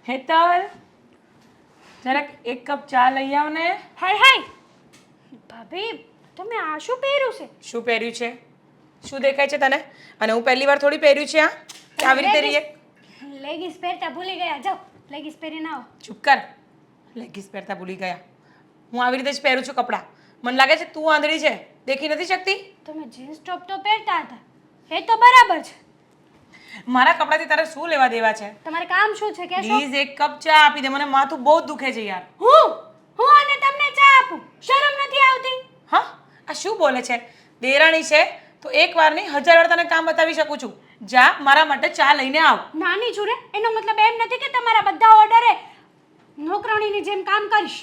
હેતલ જરાક એક કપ ચા લઈ આવ ને. હાય હાય ભાભી, તમે આ શું પહેર્યું છે? શું પહેર્યું છે? શું દેખાય છે તને? અને હું પહેલી વાર થોડી પહેર્યું છે આ કે આવી રીતે રહી. લેગીસ પહેરતા ભૂલી ગયા. જાઓ લેગીસ પહેરીને આવો. ચૂપ કર. લેગીસ પહેરતા ભૂલી ગયા? હું આવી રીતે જ પહેરું છું કપડાં. મને લાગે છે તું આંધળી છે, દેખી નથી શકતી? તમે જીન્સ ટોપ તો પહેરતા હતા, એ તો બરાબર છે. મારા કપડાથી તારે શું લેવા દેવા છે? તમારે કામ શું છે કે પ્લીઝ એક કપ ચા આપી દે, મને માથું બહુ દુખે છે યાર. હું અને તમને ચા આપું? શરમ નથી આવતી? હા, આ શું બોલે છે? દેરાણી છે તો એક વાર નહીં 1000 વાર તને કામ બતાવી શકું છું. જા મારા માટે ચા લઈને આવ. નાની છું રે, એનો મતલબ એમ નથી કે તમારા બધા ઓર્ડરે નોકરાણીની જેમ કામ કરીશ.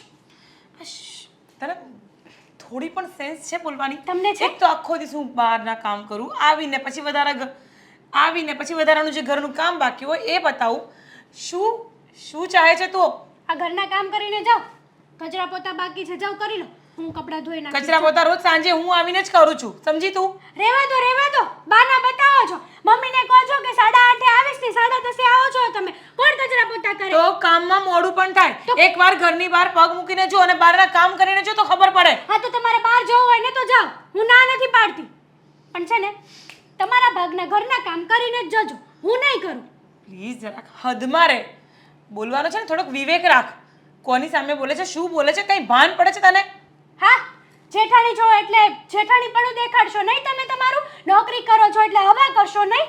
તને થોડી પણ સેન્સ છે બોલવાની? તમને છે? એક તો આખો દિવસ હું બહારના કામ કરું, આવીને પછી વધારાનું જે ઘરનું કામ બાકી હોય એ બતાવું. શું ચાહે છે તું? આ ઘરના કામ કરીને જાઓ, કચરા પોતા બાકી છે જાઓ કરી લો, હું કપડાં ધોઈ નાખું. કચરા પોતા રોજ સાંજે હું આવીને જ કરું છું, સમજી તું? રહેવા દો, બાના બતાવો છો. મમ્મીને કહો છો કે 8:30 આવીશ ને 10:30 આવો છો તમે. કોણ કચરા પોતા કરે? તો કામમાં મોડું પણ થાય. એકવાર ઘરની બહાર પગ મૂકીને જો અને બહારના કામ કરીને જો તો ખબર પડે. હા તો તમારે બહાર જવું હોય ને તો જાઓ, હું ના નથી પાડતી, પણ છે ને તમારા ભાગના ઘરના કામ કરીને જ જજો, હું નહીં કરું. પ્લીઝ જરાક હદમાં રહે. બોલવાનો છે ને થોડોક વિવેક રાખ. કોની સામે બોલે છે, શું બોલે છે, કઈ ભાન પડે છે તને? હા, જેઠાણી છો એટલે જેઠાણી પણ દેખાડશો નહીં. તમે તમારું નોકરી કરો છો એટલે હવા કરશો નહીં.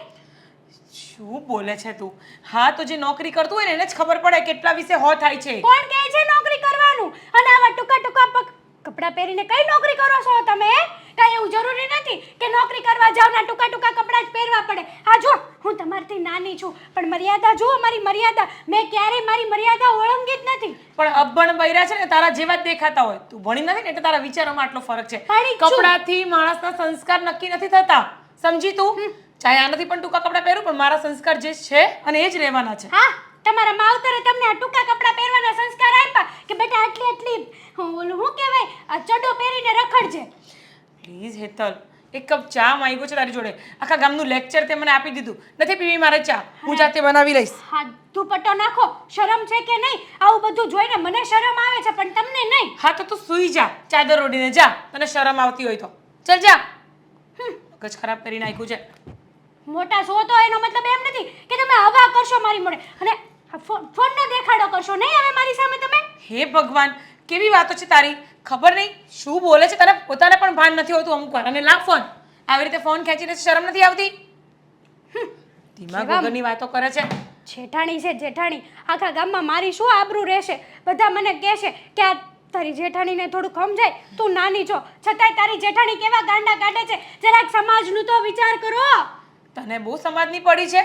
શું બોલે છે તું? હા તો જે નોકરી કરતું હોય ને એને જ ખબર પડે કેટલા વિશે હો થાય છે. કોણ કહે છે નોકરી કરવાનું? અને આવા ટૂંકા કપડાં પહેરીને કઈ નોકરી કરો છો તમે? કઈ એવું જરૂરી નથી કે નોકરી કરવા જાવ ના ટૂંકા કપડાં જ પહેરવા પડે. હા જો, હું તમારથી નાની છું પણ મર્યાદા જુઓ, મારી મર્યાદા. મેં ક્યારેય મારી મર્યાદા ઓળંગી જ નથી. પણ અભણ બૈરા છે ને તારા જેવા જ દેખાતા હોય. તું ભણી નથી ને એટલે તારા વિચારોમાં આટલો ફરક છે. કપડાથી માણસના સંસ્કાર નક્કી નથી થતા, સમજી તું? ચાહે આનાથી પણ ટૂંકા કપડાં પહેરું પણ મારા સંસ્કાર જે છે અને એ જ રહેવાના છે. હા, તમારા માવતરે તમને આ ટૂંકા કપડાં પહેરવાના સંસ્કાર આપ્યા કે બેટા આટલી ઓલું શું કહેવાય, આ ચડ્ડો પહેરીને રખડજે. પ્લીઝ હેતલ, એક કપ ચા માંગ્યો છે તારી જોડે. આખા ગામનું લેક્ચર તે મને આપી દીધું. નથી પીવી મારે ચા, હું જાતે બનાવી લઈશ. હા, દુપટ્ટો નાખો. શરમ છે કે નહીં? આવું બધું જોઈને મને શરમ આવે છે પણ તમને નહીં. હા તો તું સૂઈ જા, ચાદર ઓઢીને જા, તને શરમ આવતી હોય તો. ચલ જા. મગજ ખરાબ કરી નાખ્યું છે. મોટા છો તો એનો મતલબ એમ નથી કે તમે હવા કરશો મારી મોઢે અને ફોનનો દેખાડો કરશો નહીં હવે મારી સામે તમે. હે ભગવાન, કેવી વાતો છે તારી! ખબર નહીં શું બોલે છે, તને પોતાને પણ ભાન નથી હોતું અમુક વાર. અને લાવ ફોન. આવી રીતે ફોન ખેંચીને શરમ નથી આવતી? દિમાગ વગરની વાતો કરે છે. જેઠાણી છે જેઠાણી, આખા ગામમાં મારી શું આબરૂ રહેશે? બધા મને કહેશે કે આ તારી જેઠાણીને થોડું સમજાય, તું નાની છો છતાંય તારી જેઠાણી કેવા ગાંડા કાઢે છે. જરાક સમાજનું તો વિચાર કરો. તને બહુ સમાજની પડી છે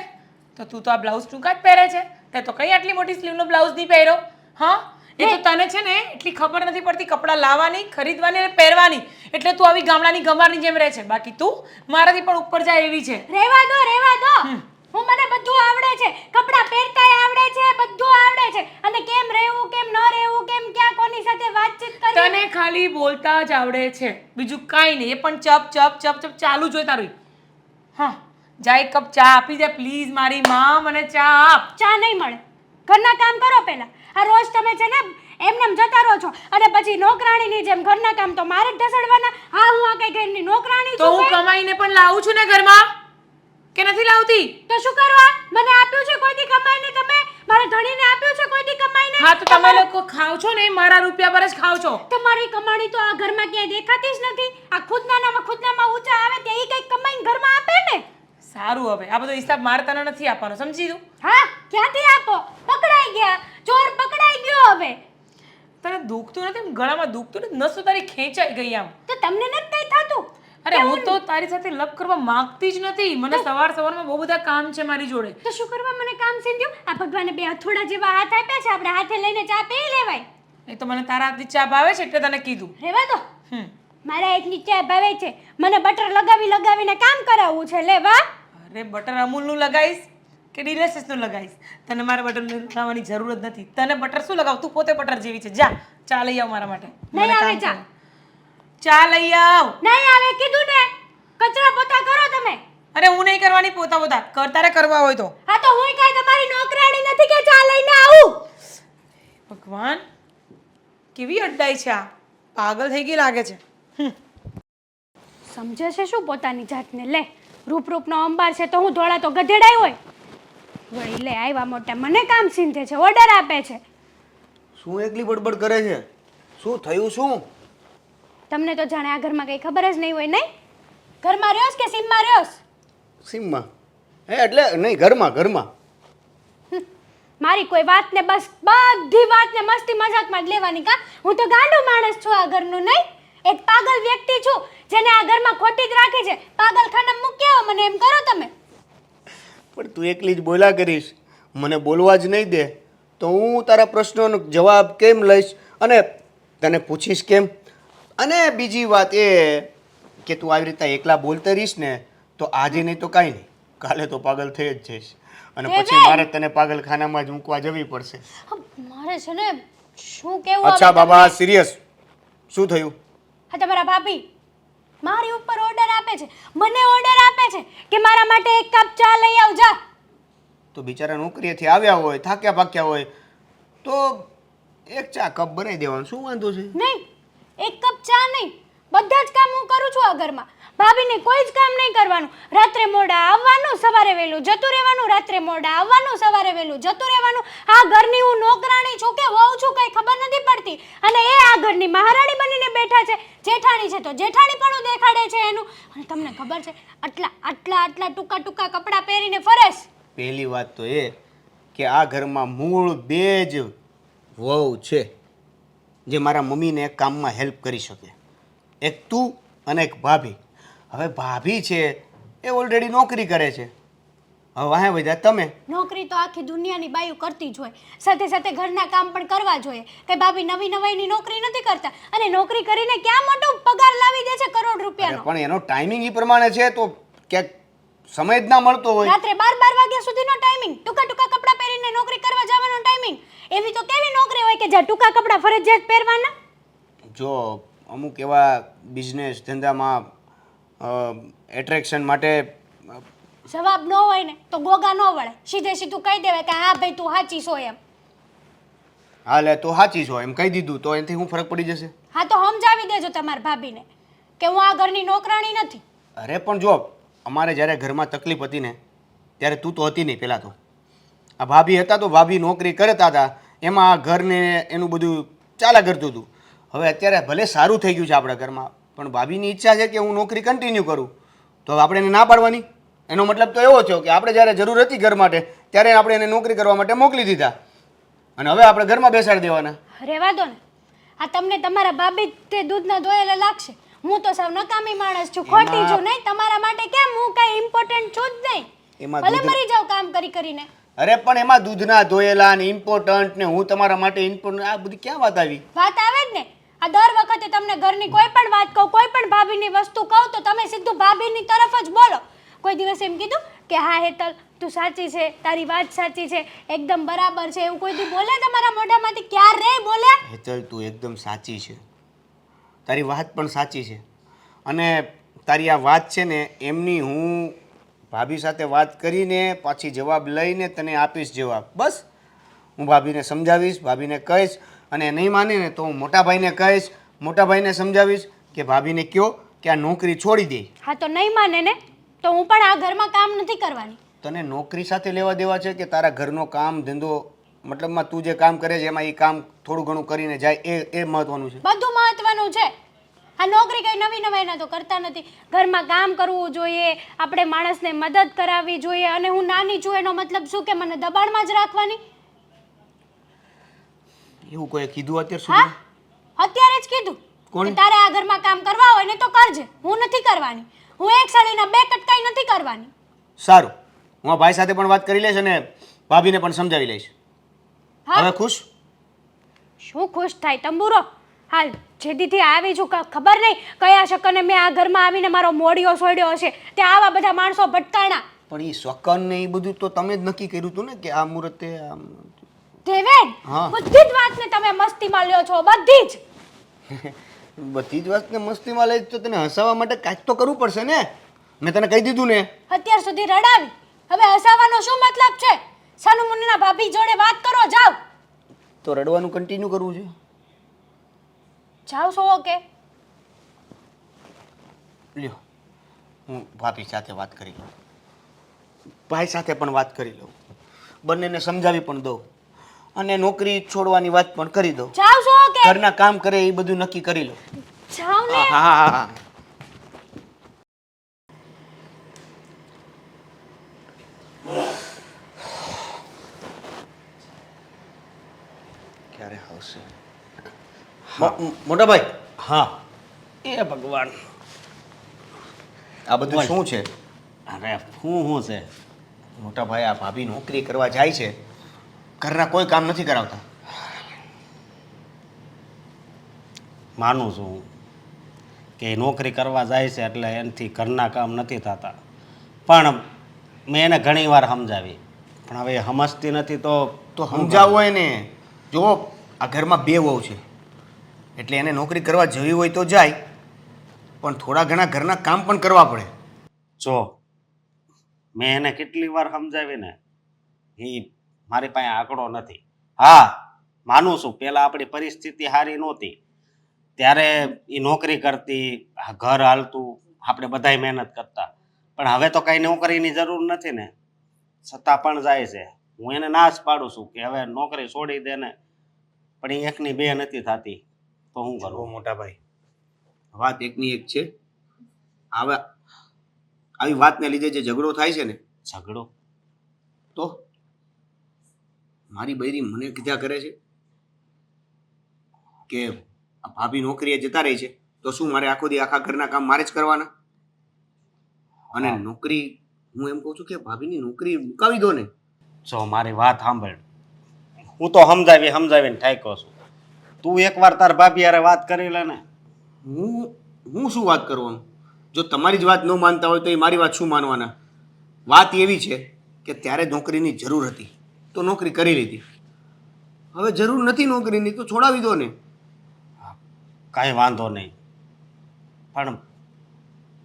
તો તું તો આ બ્લાઉઝ ટૂંકા જ પહેરે છે. તે તો કઈ આટલી મોટી સ્લીવનો બ્લાઉઝ નહીં પહેર્યો? હા, એ તો તને છે ને એટલી ખબર નથી પડતી કપડાં લાવવાની, ખરીદવાની અને પહેરવાની. એટલે તું આવી ગામડાની ગંવારની જેમ રહે છે. બાકી તું મારાથી પણ ઉપર જાય એવી છે. રહેવા દો. હું મને બધું આવડે છે, કપડાં પહેરતાય આવડે છે, બધું આવડે છે. અને કેમ રહેવું, કેમ ન રહેવું, કેમ ક્યાં કોની સાથે વાતચીત કરવી. તને ખાલી બોલતા જ આવડે છે, બીજું કાંઈ નહીં. એ પણ ચપ ચાલુ જ હોય તારું. હા, જા એક કપ ચા આપી દે પ્લીઝ મારી માં, મને ચા આપ. ચા નહીં મળે, ઘરના કામ કરો પહેલા. આ રોજ તમે છે ને એમનેમ જતા રહો છો અને પછી નોકરાણીની જેમ ઘરના કામ તો મારે જ ઢસડવાના. હા, હું આ કઈ ઘરની નોકરાણી છું? તો હું કમાઈને પણ લાવું છું ને ઘરમાં, કે નથી લાવતી? તો શું કરવા? મને આપ્યું છે કોઈથી કમાઈને? તમે મારા ધણીને આપ્યું છે કોઈથી કમાઈને? હા તો તમે લોકો ખાવ છો ને મારા રૂપિયા પર જ ખાવ છો. તમારી કમાણી તો આ ઘરમાં ક્યાંય દેખાતી જ નથી. આ ખુદનામાં ઊંચા આવે તે ઈ કઈક કમાઈને ઘરમાં આપે ને. સારું, હવે આ બધો હિસાબ મારે તને નથી આપવાનો, સમજી તું? હા, ક્યાંથી આપો? પકડાઈ ગયા, ચોર પકડાઈ ગયો. હવે તને દુખતું નથી? ગળામાં દુખતું નથી? નસો તારી ખેંચાઈ ગઈ આમ. તો તમને નથી કઈ થતું? અરે હું તો તારી સાથે લપ કરવા માંગતી જ નથી. મને સવારમાં બહુ બધા કામ છે મારી જોડે. તો શું કરવા મને કામ સીંધ્યું? આ ભગવાને બે હથોડા જેવા હાથ આપ્યા છે, આપણે હાથે લઈને ચા પી લેવાય. એ તો મને તારા હાથની ચા ભાવે છે એટલે તને કીધું. રહેવા દો. મારા હાથની ચા ભાવે છે, મને બટર લગાવીને કામ કરાવવું છે. લે વાહ. અરે બટર અમૂલનું લગાવીશ કે ડિલેસિસનું લગાવીશ? તને મારે બટર લગાવવાની જરૂર જ નથી. તને બટર શું લગાવ? તું પોતે બટર જેવી છે. જા ચા લઈ આવ મારા માટે. નહીં આવે ચા. ચા લઈ આવ. નહીં આવે કીધું ને. કચરા પોતા કરો તમે. અરે હું નહીં કરવાની પોતા કર, તારે કરવા હોય તો. હા તો હું કાઈ તમારી નોકરાણી નથી કે ચા લઈને આવું. ભગવાન કેવી અડ્ડાઈ છે આ પાગલ થઈ ગઈ લાગે છે સમજે છે શું પોતાની જાતને? લે રૂપનો અંબાર છે તો હું ધોળા તો ગધેડાઈ હોય. વળી લે આવ્યા મોટા મને કામ સીંધે છે, ઓર્ડર આપે છે. શું એકલી બડબડ કરે છે? શું થયું શું? તમને તો જાણે આ ઘરમાં કઈ ખબર જ નહીં હોય. નહીં ઘરમાં રહ્યોસ કે સીમમાં રહ્યોસ? સીમમાં. એટલે નહીં, ઘરમાં. મારી કોઈ વાત ને બસ બધી વાત ને મસ્તી મજાકમાં જ લેવાની કા? હું તો ગાંડો માણસ છું આ ઘરનું. નહીં એક પાગલ વ્યક્તિ છું જેને આ ઘરમાં ખોટી જ રાખે છે. પાગલખાને મૂક્યા મને એમ કરો તમે. પણ તું એકલી જ બોલ્યા કરીશ, મને બોલવા જ નહીં દે તો હું તારા પ્રશ્નોનો જવાબ કેમ લઈશ અને તને પૂછીશ કેમ? અને બીજી વાત એ કે તું આવી રીતે એકલા બોલતી રહીશ ને તો આજે નહીં તો કાંઈ નહીં, કાલે તો પાગલ થઈ જ જઈશ અને પછી મારે તને પાગલખાનામાં જ મૂકવા જવી પડશે. મારે છે ને શું કેવું? અચ્છા બાબા, સિરિયસ શું થયું? હા, તમારા ભાભી મારી ઉપર ઓર્ડર આપે છે, મને ઓર્ડર આપે છે કે મારા માટે એક કપ ચા લઈ આવ જા. તો બિચારા નોકરીએથી આવ્યા હોય, થાક્યા પાક્યા હોય તો એક ચા કપ બનાવી દેવાનું, શું વાંધો છે? નહીં, એક કપ ચા નહીં, બધા જ કામ હું કરું છું આ ઘરમાં. ભાભીને કોઈ જ કામ નહીં કરવાનું. રાત્રે મોડા આવવાનું, સવારે વહેલું જતું રહેવાનું, રાત્રે મોડા આવવાનું, સવારે વહેલું જતું રહેવાનું. આ ઘરની હું નોકરાણી છું કે વહુ છું કઈ ખબર નથી પડતી. અને એ આ ઘરની મહારાણી બનીને બેઠા છે. જેઠાણી છે તો જેઠાણી પણ દેખાડે છે એનું. અને તમને ખબર છે આટલા ટૂંકા કપડાં પહેરીને ફરેશ. પહેલી વાત તો એ કે આ ઘરમાં મૂળ બે જ વહુ છે જે મારા મમ્મીને કામમાં હેલ્પ કરી શકે. એક તું અને એક ભાભી. હવે ભાભી છે એ ઓલરેડી નોકરી કરે છે, હવે વાહે વધ્યા તમે. નોકરી તો આખી દુનિયાની બાયું કરતી જ હોય, સાથે સાથે ઘરના કામ પણ કરવા જોઈએ. કઈ ભાભી નવી નોકરી નથી કરતા અને નોકરી કરીને ક્યાં મોટો પગાર લાવી દે છે કરોડ રૂપિયાનો. પણ એનો ટાઈમિંગ એ પ્રમાણે છે તો ક્યાંક સમય જ ના મળતો હોય. રાત્રે 12 વાગ્યા સુધીનો ટાઈમિંગ, ટૂંકા કપડાં પહેરીને નોકરી કરવા જવાનો ટાઈમિંગ. એવી તો કેવી નોકરી હોય કે જ્યાં ટૂંકા કપડાં ફરજિયાત પહેરવાના? જો અમુક એવા બિઝનેસ ધંધામાં એટ્રેક્શન માટે જવાબ ન હોય ને તો ગોગા ન વળે. સીધું કહી દેવાય કે હા ભાઈ તું સાચી છો એમ. હાલે તો સાચી છો એમ કહી દીધું તો એનાથી શું ફરક પડી જશે? હા તો સમજાવી દેજો તમારા ભાભીને કે હું આ ઘરની નોકરાણી નથી. અરે પણ જો અમારે જ્યારે ઘરમાં તકલીફ હતી ને ત્યારે તું તો હતી નહીં. પહેલાં તો આ ભાભી હતા તો ભાભી નોકરી કરતા હતા, એમાં આ ઘરને એનું બધું ચાલ્યા કરતું હતું. હવે અત્યારે ભલે સારું થઈ ગયું છે આપણા ઘરમાં, પણ ભાભીની ઈચ્છા છે કે હું નોકરી કન્ટિન્યુ કરું, તો આપણે એને ના પાડવાની? એનો મતલબ તો એવો થયો કે આપણે જ્યારે જરૂર હતી ઘર માટે ત્યારે આપણે એને નોકરી કરવા માટે મોકલી દીધા અને હવે આપણે ઘરમાં બેસાડી દેવાના. રહેવા દો ને, આ તમને તમારા ભાભી તે દૂધના દોયેલા લાગશે. હું તો સાવ નકામી માણસ છું, ખોટી છું. નહીં તમારા માટે કેમ, હું કઈ ઇમ્પોર્ટન્ટ છું જ નહીં. એમાં ભલે મરી જાવ કામ કરીને. અરે પણ એમાં દૂધના ધોયેલા ને ઇમ્પોર્ટન્ટ ને હું તમારા માટે ઇમ્પોર્ટન્ટ, આ બધી ક્યાં વાત આવી? વાત આવે જ ને. આ દર વખતે તમને ઘરની કોઈ પણ વાત કહું, કોઈ પણ ભાભીની વસ્તુ કહું તો તમે સીધું ભાભીની તરફ જ બોલો. કોઈ દિવસ એમ કીધું કે હા હેતલ તું સાચી છે, તારી વાત સાચી છે, એકદમ બરાબર છે, એવું કોઈ દી બોલે તમારા મોઢામાંથી? ક્યારે બોલ્યા? હેતલ તું એકદમ સાચી છે, તારી વાત પણ સાચી છે અને તારી આ વાત છે ને એમની હું ભાભી સાથે વાત કરીને પાછી જવાબ લઈને તને આપીશ જવાબ. બસ હું ભાભીને સમજાવીશ, ભાભીને કહીશ અને નહીં માને ને તો હું મોટા ભાઈને કહીશ, મોટા ભાઈને સમજાવીશ કે ભાભીને કહો કે આ નોકરી છોડી દે. હા તો નહીં માને ને તો હું પણ આ ઘરમાં કામ નથી કરવાની. તને નોકરી સાથે લેવા દેવા છે કે તારા ઘરનો કામ ધંધો, મતલબમાં તું જે કામ કરે છે એમાં એ કામ થોડું ઘણું કરીને જાય એ મહત્વનું છે? બધું મહત્વનું છે. આ નોકરી કઈ નવી તો કરતા નથી. ઘરમાં કામ કરવું જોઈએ, આપણે માણસને મદદ કરાવવી જોઈએ. અને હું નાની છું એનો મતલબ શું કે મને દબાણમાં જ રાખવાની? એવું કોઈ કીધું અત્યાર સુધી? હા, અત્યારે જ કીધું કોણ? કે તારે આ ઘરમાં કામ કરવા હોય ને તો કરજે, હું નથી કરવાની. હું એક સાડીના બે કટકાઈ નથી કરવાની. સારું, હું આ ભાઈ સાથે પણ વાત કરી લઈશ અને ભાભીને પણ સમજાવી લઈશ. હવે ખુશ? શું ખુશ થાય તંબુરો? હાલ જેદીથી આવી છું ખબર નહીં કયા શકને મેં આ ઘરમાં આવીને મારો મોડિયો છોડ્યો હશે. ત્યાં આવા બધા માણસો ભટકાણા. પણ એ શકન ને એ બધું તો તમે જ નક્કી કર્યું હતું ને કે આ મુહૂર્તે આમ. દેવેન, બધી જ વાતને તમે મસ્તીમાં લ્યો છો, બધી જ. બધી જ વાતને મસ્તીમાં લઈ તો તને હસાવવા માટે કાંઈક તો કરવું પડશે ને. મેં તને કહી દીધું ને. અત્યાર સુધી રડાવી, હવે હસાવવાનો શું મતલબ છે? સાનુ મુન્ના ભાભી જોડે વાત કરો, જાવ. તો રડવાનું કન્ટિન્યુ કરવું છે? જાઓ છો ઓકે. લ્યો, હું ભાભી સાથે વાત કરી લઉં, ભાઈ સાથે પણ વાત કરી લઉં, બંનેને સમજાવી પણ દઉં અને નોકરી છોડવાની વાત પણ કરી દઉં. જાઓ છો ઓકે. ઘરના કામ કરે એ બધું નક્કી કરી લઉં. જાઓ ને. હા હા હા. ક્યારે આવશે? મોટા ભાઈ. હા. એ ભગવાન, આ બધું શું છે? અરે શું છે? મોટા ભાઈ, આ ભાભી નોકરી કરવા જાય છે, ઘરના કોઈ કામ નથી કરાવતા. માનું છું કે એ નોકરી કરવા જાય છે એટલે એનાથી ઘરના કામ નથી થતા, પણ મેં એને ઘણી વાર સમજાવી, પણ હવે એ સમજતી નથી. તો સમજાવવું હોય ને. જો આ ઘરમાં બે વહુ છે એટલે એને નોકરી કરવા જવી હોય તો જાય, પણ થોડા ઘણા ઘરના કામ પણ કરવા પડે. જો મેં એને કેટલી વાર સમજાવી ને, એ મારી પાસે આંકડો નથી. હા, માનું છું પહેલાં આપણી પરિસ્થિતિ સારી નહોતી ત્યારે એ નોકરી કરતી, ઘર હાલતું, આપણે બધાય મહેનત કરતા, પણ હવે તો કાંઈ નોકરીની જરૂર નથી ને, છતાં પણ જાય છે. હું એને ના જ પાડું છું કે હવે નોકરી છોડી દે ને, પણ એ એકની બે નથી થતી, તો શું જુઓ કરું? મોટા ભાઈ, વાત એકની એક છે. આવી વાતને લીધે જે ઝઘડો થાય છે ને, ઝઘડો? તો મારી બૈરી મને કીધા કરે છે કે આ ભાભી નોકરીએ જતા રહી છે તો શું મારે આખો દી આખા ઘરના કામ મારે જ કરવાના? અને નોકરી, હું એમ કહું છું કે ભાભીની નોકરી મુકાવી દો ને. જો મારી વાત સાંભળ, હું તો સમજાવીને થાક્યો છું. તું એકવાર તાર ભાભી હારે વાત કરી લે ને. હું શું વાત કરવાનું? જો તમારી જ વાત ન માનતા હોય તો એ મારી વાત શું માનવાના? વાત એવી છે કે ત્યારે નોકરીની જરૂર હતી તો નોકરી કરી લીધી, હવે જરૂર નથી નોકરીની તો છોડાવી દો ને. કાંઈ વાંધો નહીં, પણ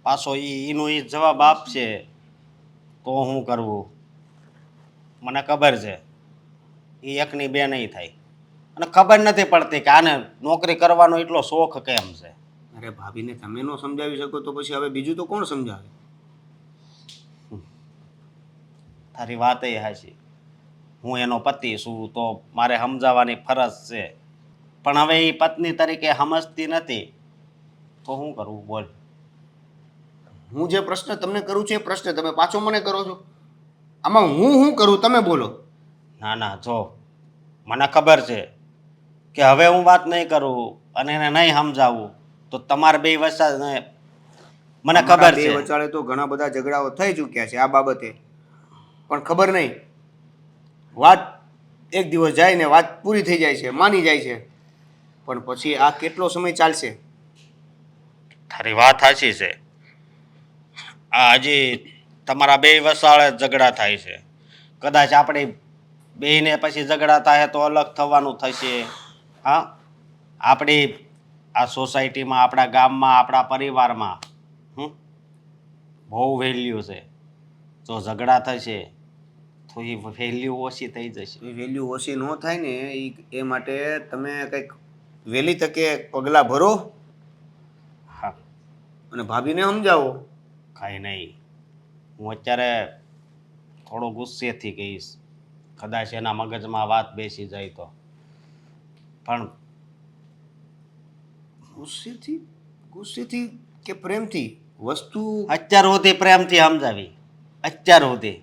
પાછો એનો એ જવાબ આપશે તો શું કરવું? મને ખબર છે એ એકની બે નહીં થાય, અને ખબર નથી પડતી કે આને નોકરી કરવાનો એટલો શોખ કેમ છે. અરે ભાભીને તમે ન સમજાવી શકો તો પછી હવે બીજું તો કોણ સમજાવે? તારી વાત એ હાચી, હું એનો પતિ છું તો મારે સમજાવવાની ફરજ છે, પણ હવે એ પત્ની તરીકે સમજતી નથી તો શું કરવું બોલ? હું જે પ્રશ્ન તમને કરું છું એ પ્રશ્ન તમે પાછો મને કરો છો. આમાં હું કરું તમે બોલો. ના ના, જો મને ખબર છે કે હવે હું વાત નહીં કરું અને એને નહીં સમજાવું તો તમારે બે વચ્ચે, મને ખબર બે છે. વચાળે તો ઘણા બધા ઝઘડાઓ થઈ ચૂક્યા છે આ બાબતે, પણ ખબર નહીં, વાત એક દિવસ જાય ને વાત પૂરી થઈ જાય છે, માની જાય છે, પણ પછી આ કેટલો સમય ચાલશે? તારી વાત સાચી છે. આ હજી તમારા બે વસાળે ઝઘડા થાય છે, કદાચ આપણે બેને પછી ઝઘડા થાય તો અલગ થવાનું થશે. હા, આપણી આ સોસાયટીમાં, આપણા ગામમાં, આપણા પરિવારમાં બહુ વેલ્યુ છે. જો ઝઘડા થશે તો એ વેલ્યુ ઓછી થઈ જશે. એ વેલ્યુ ઓછી ન થાય ને એ માટે તમે કંઈક વહેલી તકે પગલાં ભરો હા, અને ભાભીને સમજાવો. કાંઈ નહીં, હું અત્યારે થોડો ગુસ્સેથી કહીશ, કદાચ એના મગજમાં વાત બેસી જાય તો. પણ ગુસ્સેથી કે પ્રેમથી વસ્તુ અત્યાર સુધી પ્રેમથી સમજાવી, અત્યાર સુધી,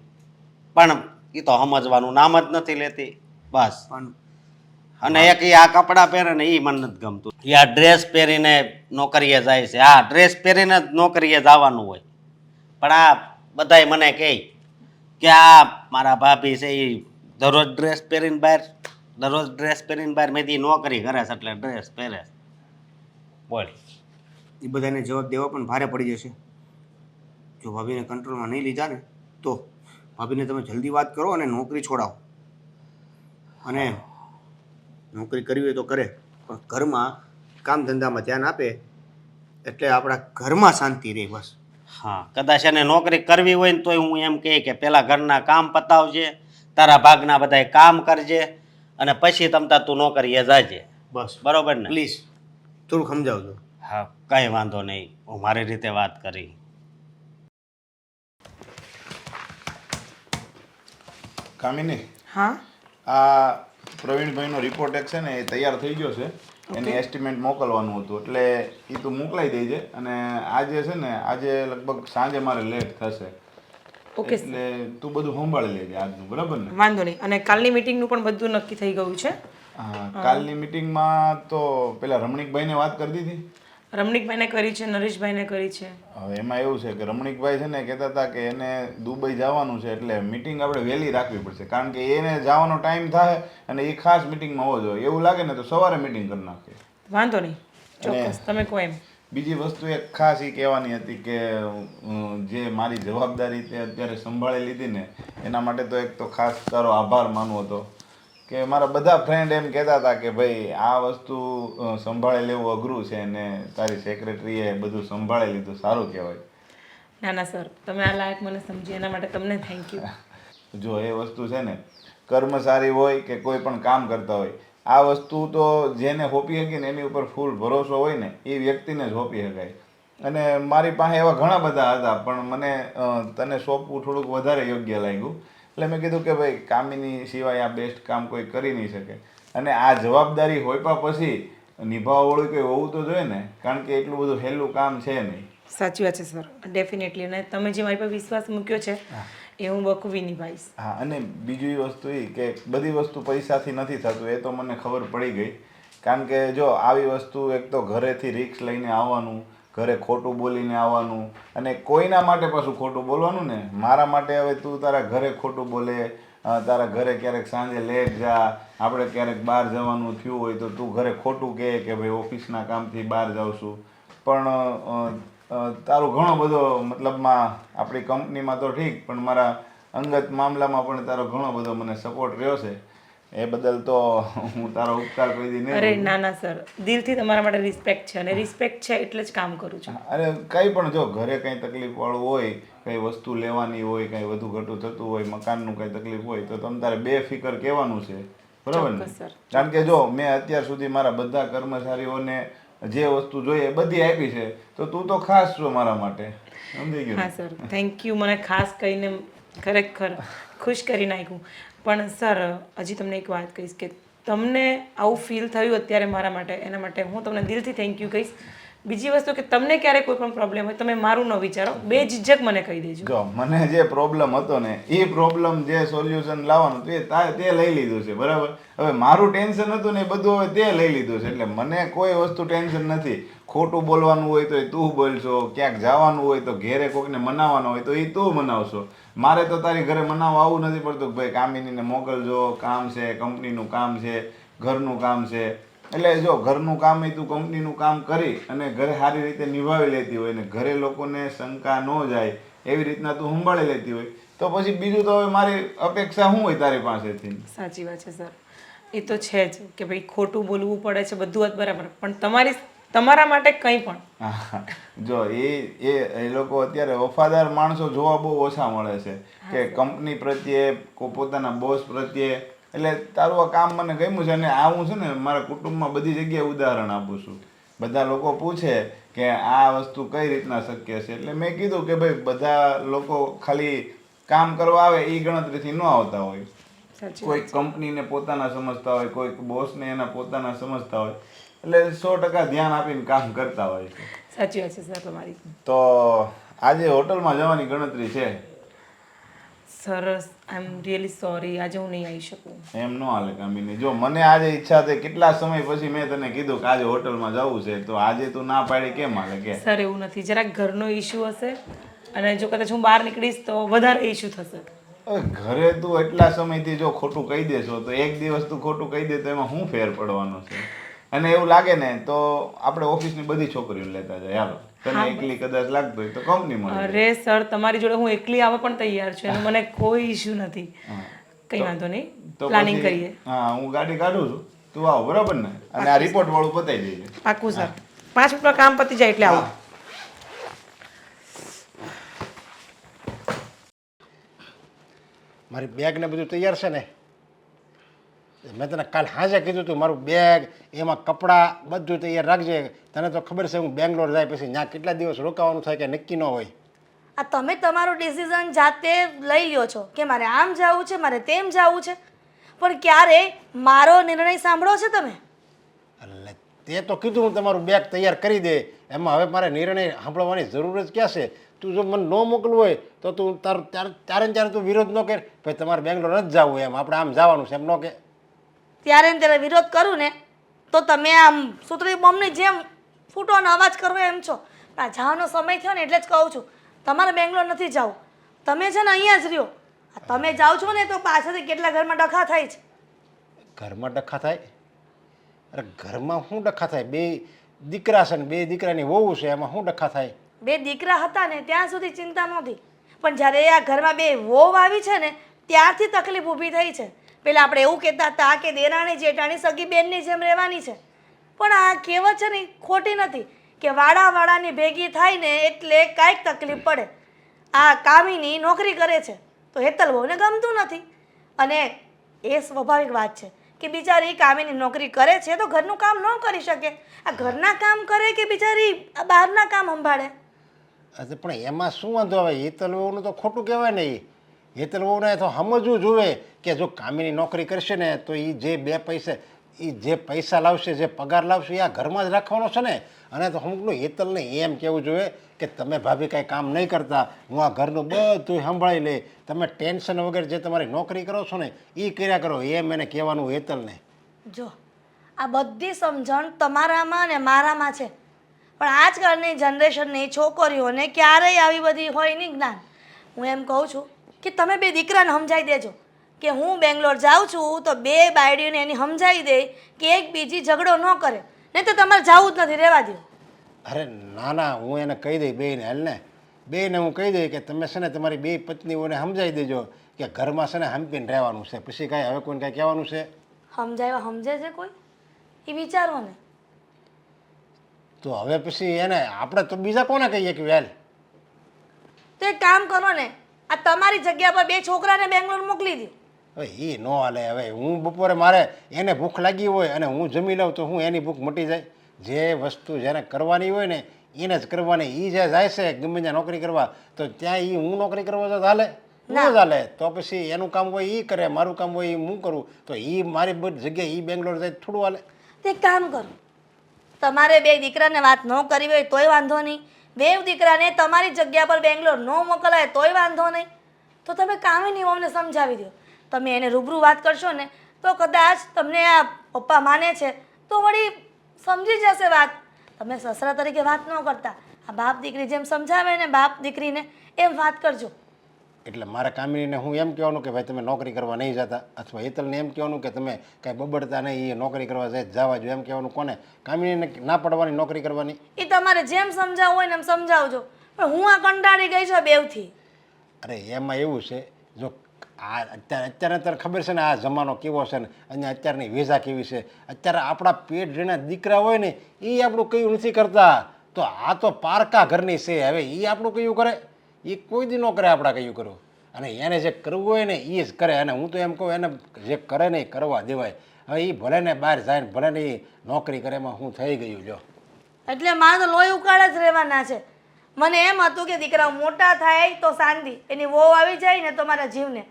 પણ એ તો સમજવાનું નામ જ નથી લેતી બસ. પણ અને એક એ આ કપડાં પહેરે ને એ મને નથી ગમતું. એ આ ડ્રેસ પહેરીને નોકરીએ જાય છે. આ ડ્રેસ પહેરીને જ નોકરીએ જવાનું હોય, પણ આ બધાય મને કહે કે આ મારા ભાભી છે એ દરરોજ ડ્રેસ પહેરીને બહાર મેં દી નોકરી કરે છે એટલે ડ્રેસ પહેરે છે. બોલ. એ બધાને જવાબ દેવા પણ ભારે પડી જશે. જો ભાભીને કંટ્રોલમાં નહીં લીધા ને તો ભાભીને તમે જલ્દી વાત કરો અને નોકરી છોડાવો. અને નોકરી કરવી હોય તો કરે, પણ ઘરમાં કામ ધંધામાં ધ્યાન આપે એટલે આપણા ઘરમાં શાંતિ રહે બસ. હા, કદાચ એને નોકરી કરવી હોય ને તોય હું એમ કહે કે પહેલાં ઘરના કામ પતાવજે, તારા ભાગના બધાય કામ કરજે, અને પછી તમતા તું નોકરીએ જાજે. બસ બરોબર ને? પ્લીઝ થોડુંક સમજાવજો. હા, કાંઈ વાંધો નહીં, હું મારી રીતે વાત કરી. કામિની, હા આ પ્રવીણભાઈનો રિપોર્ટ એક છે ને એ તૈયાર થઈ ગયો છે. એની એસ્ટિમેટ મોકલવાનું હતું એટલે એ તું મોકલાઈ દેજે. અને આજે છે ને આજે લગભગ સાંજે મારે લેટ થશે ઓકે એટલે તું બધું સંભાળી લેજે આજનું, બરાબર ને? વાંધો નહીં. અને કાલની મીટિંગનું પણ બધું નક્કી થઈ ગયું છે. હા, કાલની મિટિંગમાં તો પેલા રમણીકભાઈને વાત કરી દીધી. રમણીકભાઈને કરી છે, નરેશભાઈને કરી છે. હવે એમાં એવું છે કે રમણીકભાઈ છે ને કહેતા હતા કે એને દુબઈ જવાનું છે એટલે મિટિંગ આપણે વહેલી રાખવી પડશે, કારણ કે એને જવાનો ટાઈમ થાય અને એ ખાસ મિટિંગમાં હોવો જોઈએ. એવું લાગે ને તો સવારે મિટિંગ કરી નાખીએ. વાંધો નહીં, ચોક્કસ તમે કહો એમ. બીજી વસ્તુ એક ખાસ એ કહેવાની હતી કે જે મારી જવાબદારી તે અત્યારે સંભાળી લીધી ને એના માટે તો એક તો ખાસ તારો આભાર માનવો હતો કે મારા બધા ફ્રેન્ડ એમ કહેતા હતા કે ભાઈ આ વસ્તુ સંભાળી લેવું અઘરું છે ને તારી સેક્રેટરીએ બધું સંભાળી લીધું, સારું કહેવાય. ના ના સર, તમે આ લાયક મને સમજી એના માટે તમને થેન્ક યુ. જો એ વસ્તુ છે ને કર્મચારી હોય કે કોઈ પણ કામ કરતા હોય, આ વસ્તુ તો જેને સોંપી શકી ને એની ઉપર ફૂલ ભરોસો હોય ને એ વ્યક્તિને જ સોંપી શકાય. અને મારી પાસે એવા ઘણા બધા હતા પણ મને તને સોંપવું થોડુંક વધારે યોગ્ય લાગ્યું એટલે મેં કીધું કે ભાઈ કામિની સિવાય આ બેસ્ટ કામ કોઈ કરી નહીં શકે. અને આ જવાબદારી હોઈપા પછી નિભાવવાવાળું કોઈ હોવું તો જોઈએ ને, કારણ કે એટલું બધું સહેલું કામ છે નહીં. સાચી વાત છે સર, ડેફિનેટલી. અને તમે જે મારી પર વિશ્વાસ મૂક્યો છે એ હું બખૂબી નિભાવીશ. હા, અને બીજી વસ્તુ એ કે બધી વસ્તુ પૈસાથી નથી થતું એ તો મને ખબર પડી ગઈ. કારણ કે જો આવી વસ્તુ એક તો ઘરેથી રિક્સ લઈને આવવાનું, ઘરે ખોટું બોલીને આવવાનું, અને કોઈના માટે પાછું ખોટું બોલવાનું ને. મારા માટે હવે તું તારા ઘરે ખોટું બોલે, તારા ઘરે ક્યારેક સાંજે લેટ જા, આપણે ક્યારેક બહાર જવાનું થયું હોય તો તું ઘરે ખોટું કહે કે ભાઈ ઓફિસના કામથી બહાર જાઉં છું. પણ તારું ઘણો બધો મતલબમાં આપણી કંપનીમાં તો ઠીક પણ મારા અંગત મામલામાં પણ તારો ઘણો બધો મને સપોર્ટ રહ્યો છે. એ બદલ તો હું તારો ઉપકાર કોઈ દી નહીં. અરે ના ના સર, દિલથી તમારા માટે રિસ્પેક્ટ છે અને રિસ્પેક્ટ છે એટલે જ કામ કરું છું. અરે કંઈ પણ જો ઘરે કંઈ તકલીફ વાળું હોય, કંઈ વસ્તુ લેવાની હોય, કંઈ વધુ ઘટું થતું હોય, મકાનનું કંઈ તકલીફ હોય તો તમ તારે બેફિકર કહેવાનું છે, બરાબર ને? ચોક્કસ સર. કારણ કે જો મેં અત્યાર સુધી મારા બધા કર્મચારીઓને જે વસ્તુ જોઈએ એ બધી આપી છે તો તું તો ખાસ છો મારા માટે, સમજી ગયો? હા સર, થેન્ક યુ. મને ખાસ કહીને ખરેખર ખુશ કરી નાખ્યું. પણ સર હજી તમને એક વાત કહીશ કે તમને આવું ફીલ થયું અત્યારે મારા માટે, એના માટે હું તમને દિલથી થેન્ક યુ કહીશ. બીજી વસ્તુ કે તમને ક્યારે કોઈ પણ પ્રોબ્લેમ હોય તમે મારું ન વિચારો, બે ઝીઝક મને કહી દેજો. જો મને જે પ્રોબ્લેમ હતો ને એ પ્રોબ્લેમ જે સોલ્યુશન લાવવાનું તે લઈ લીધું છે, બરાબર? હવે મારું ટેન્શન હતું ને એ બધું હવે તે લઈ લીધું છે એટલે મને કોઈ વસ્તુ ટેન્શન નથી. ખોટું બોલવાનું હોય તો એ તું બોલશો, ક્યાંક જવાનું હોય તો ઘેરે કોઈકને મનાવવાનું હોય તો એ તું મનાવશો. મારે તો તારી ઘરે મનાવવા આવવું નથી પડતું કે ભાઈ કામિનીને મોકલજો, કામ છે, કંપનીનું કામ છે, ઘરનું કામ છે. એટલે જો ઘરનું કામ એ તું કંપનીનું કામ કરી અને ઘરે સારી રીતે નિભાવી લેતી હોય ને ઘરે લોકોને શંકા ન જાય એવી રીતના તું સંભાળી લેતી હોય તો પછી બીજું તો હવે મારી અપેક્ષા શું હોય તારી પાસેથી? સાચી વાત છે સર, એ તો છે જ કે ભાઈ ખોટું બોલવું પડે છે, બધું વાત બરાબર, પણ તમારા માટે કંઈ પણ. જો એ લોકો અત્યારે વફાદાર માણસો જોવા બહુ ઓછા મળે છે કે કંપની પ્રત્યે પોતાના બોસ પ્રત્યે. એટલે તારું આ કામ મને ગમ્યું છે અને આ હું છે ને મારા કુટુંબમાં બધી જગ્યાએ ઉદાહરણ આપું છું. બધા લોકો પૂછે કે આ વસ્તુ કઈ રીતના શક્ય છે એટલે મેં કીધું કે ભાઈ બધા લોકો ખાલી કામ કરવા આવે એ ગણતરીથી ન આવતા હોય. કોઈક કંપનીને પોતાના સમજતા હોય, કોઈક બોસને એના પોતાના સમજતા હોય, એટલે 100% ધ્યાન આપીને કામ કરતા હોય છે. સાચી વાત છે સર તમારી. તો આજે હોટલમાં જવાની ગણતરી છે. સરસ, આઈ એમ રિયલી સોરી, આજે હું નહીં આવી શકું. એમ ન હાલે કામિની. જો મને આજે ઈચ્છા થઈ, કેટલા સમય પછી મેં તને કીધું કે આજે હોટલમાં જવું છે તો આજે તું ના પાડી કેમ હાલે કે? સર એવું નથી, જરાક ઘરનો ઇશ્યુ હશે અને જો કદાચ હું બહાર નીકળીશ તો વધારે ઇશ્યુ થશે. ઘરે તું એટલા સમયથી જો ખોટું કહી દેશો તો એક દિવસ તું ખોટું કહી દે તો એમાં શું ફેર પડવાનો છે? અને એવું લાગે ને તો આપણે ઓફિસની બધી છોકરીઓ લેતા જાય. હાલો, તને એકલી કદાચ લાગતું હોય તો કંપનીમાં. અરે સર, તમારી જોડે હું એકલી આવવા પણ તૈયાર છું, એનો મને કોઈ ઇશ્યુ નથી. કઈ વાંધો નહીં, પ્લાનિંગ કરીએ. હા, હું ગાડી કાઢું છું, તું આવ, બરાબર ને? અને આ રિપોર્ટ વાળું પતાવી દેજે. પાકું સર, 5 મિનિટમાં કામ પતી જાય એટલે આવું. મારી બેગ ને બધું તૈયાર છે ને? મેં તને કાલ હાજે કીધું હતું મારું બેગ એમાં કપડાં બધું તૈયાર રાખજે. તને તો ખબર છે હું બેંગ્લોર જાય પછી ત્યાં કેટલા દિવસ રોકાવાનું થાય કે નક્કી ન હોય. આ તમે તમારું ડિસિઝન જાતે લઈ લ્યો છો કે મારે આમ જવું છે, મારે તેમ જવું છે, પણ ક્યારે મારો નિર્ણય સાંભળો છો તમે? એટલે તે તો કીધું હું તમારું બેગ તૈયાર કરી દે, એમાં હવે મારે નિર્ણય સાંભળવાની જરૂર જ ક્યાં છે? તું જો મને ન મોકલવું હોય તો તું તારું ત્યારે ને ત્યારે તું વિરોધ ન કર, ભાઈ તમારે બેંગ્લોર જ જવું એમ, આપણે આમ જવાનું છે એમ ન કે. ત્યારે ને ત્યારે વિરોધ કરું ને તો તમે આમ સુતરી બોમ્બની જેમ ફૂટવાનો અવાજ કરવો એમ છો. આ જવાનો સમય થયો ને એટલે જ કહું છું તમારે બેંગ્લોર નથી જવું, તમે છે ને અહીંયા જ રહ્યો. તમે જાઓ છો ને તો પાછળથી કેટલા ઘરમાં ડખા થાય છે. ઘરમાં ડખા થાય? અરે ઘરમાં શું ડખા થાય? બે દીકરા છે ને બે દીકરાની વહુ છે, એમાં શું ડખા થાય? બે દીકરા હતા ને ત્યાં સુધી ચિંતા નહોતી, પણ જ્યારે આ ઘરમાં બે વહુ આવી છે ને ત્યારથી તકલીફ ઊભી થઈ છે. પેલા આપણે એવું કહેતા હતા કે દેરાણી જેઠાણી સગી બેનની જેમ રહેવાની છે, પણ આ કહેવત છે ને ઈ ખોટી નથી કે વાડાની ભેગી થાય ને એટલે કાંઈક તકલીફ પડે. આ કામિની નોકરી કરે છે તો હેતલ બહુને ગમતું નથી, અને એ સ્વાભાવિક વાત છે કે બિચારી કામિની નોકરી કરે છે તો ઘરનું કામ ન કરી શકે. આ ઘરના કામ કરે કે બિચારી આ બહારના કામ સંભાળે? અરે પણ એમાં શું વાંધો આવે? હેતલ વહુનું તો ખોટું કહેવાય ને. હેતલ વહુને તો સમજવું જોઈએ કે જો કામિની નોકરી કરશે ને તો એ જે પૈસા લાવશે, જે પગાર લાવશે એ આ ઘરમાં જ રાખવાનો છે ને. અને તો અમુકનું હેતલને એમ કહેવું જોઈએ કે તમે ભાભી કાંઈ કામ નહીં કરતા, હું આ ઘરનું બધું સંભાળી લે, તમે ટેન્શન વગર જે તમારી નોકરી કરો છો ને એ કર્યા કરો, એમ એને કહેવાનું હેતલને. જો આ બધી સમજણ તમારામાં ને મારામાં છે, પણ આજકાલની જનરેશનની છોકરીઓને ક્યારેય આવી બધી હોય નહીં જ્ઞાન. હું એમ કહું છું કે તમે બે દીકરાને સમજાવી દેજો કે હું બેંગ્લોર જાઉં છું તો બે બાયડીઓને એની સમજાવી દે કે એક બીજી ઝઘડો ન કરે, નહીં તો તમારે જવું જ નથી, રહેવા દો. અરે ના ના, હું એને કહી દઈ બેને, હાલને બેને હું કહી દઈ કે તમે છે ને તમારી બે પત્નીઓને સમજાવી દેજો કે ઘરમાં છે ને હંપીને રહેવાનું છે, પછી કાંઈ હવે કોઈને કાંઈ કહેવાનું છે? સમજાવ્યા સમજે છે કોઈ? એ વિચારો ને. તો હવે પછી એને આપણે તો બીજા કોને કહીએ કે વેલ? તો એક કામ કરો ને, આ તમારી જગ્યા પર બે છોકરાને બેંગ્લોર મોકલી દો. હવે એ ન હાલે. હવે હું બપોરે મારે એને ભૂખ લાગી હોય અને હું જમી લઉં તો હું એની ભૂખ મટી જાય? જે વસ્તુ જેને કરવાની હોય ને એને જ કરવાની. એ જે જાય છે ગમે ત્યાં નોકરી કરવા તો ત્યાં એ હું નોકરી કરવા તો ચાલે? ન ચાલે. તો પછી એનું કામ હોય એ કરે, મારું કામ હોય એ હું કરું, તો એ મારી બધી જગ્યાએ એ બેંગ્લોર જાય થોડું હાલે? તો એક કામ કરો, તમારે બે દીકરાને વાત ન કરવી હોય તોય વાંધો નહીં, બે દીકરાને તમારી જગ્યા પર બેંગ્લોર ન મોકલાય તોય વાંધો નહીં, તો તમે કામિની વહુને સમજાવી દો. તમે એને રૂબરૂ વાત કરશો ને તો કદાચ તમને આ પપ્પા માને છે તો વળી સમજી જશે વાત. તમે સસરા તરીકે વાત ન કરતા, આ બાપ દીકરી જેમ સમજાવે ને બાપ દીકરીને એમ વાત કરજો. એટલે મારે કામિનીને હું એમ કહેવાનું કે ભાઈ તમે નોકરી કરવા નહીં જતા, અથવા હેતલને એમ કહેવાનું કે તમે કાંઈ બબડતા નહીં, એ નોકરી કરવા જાય જવા જો, એમ કહેવાનું કોને? કામિનીને ના પડવાની નોકરી કરવાની? એ તમારે જેમ સમજાવવું હોય ને એમ સમજાવજો, પણ હું આ કંટાળી ગઈ છું બેવથી. અરે એમાં એવું છે, જો આ અત્યારે ખબર છે ને આ જમાનો કેવો છે ને, અને અત્યારની વેઝા કેવી છે. અત્યારે આપણા પેટ જેના દીકરા હોય ને એ આપણું કયું નથી કરતા, તો આ તો પારકા ઘરની છે. હવે એ આપણું કયું કરે? એ કોઈ દી ન કરે આપણા કયું કરવું. અને એને જે કરવું હોય ને એ જ કરે. અને હું તો એમ કહું એને જે કરે ને એ કરવા દેવાય. હવે એ ભલે ને બહાર જાય ને ભલે ને એ નોકરી કરે, એમાં હું થઈ ગયું જો. એટલે મારે તો લોહી ઉકાળ જ રહેવાના છે. મને એમ હતું કે દીકરા મોટા થાય તો શાંતિ, એની વહુ આવી જાય ને તો મારા જીવને,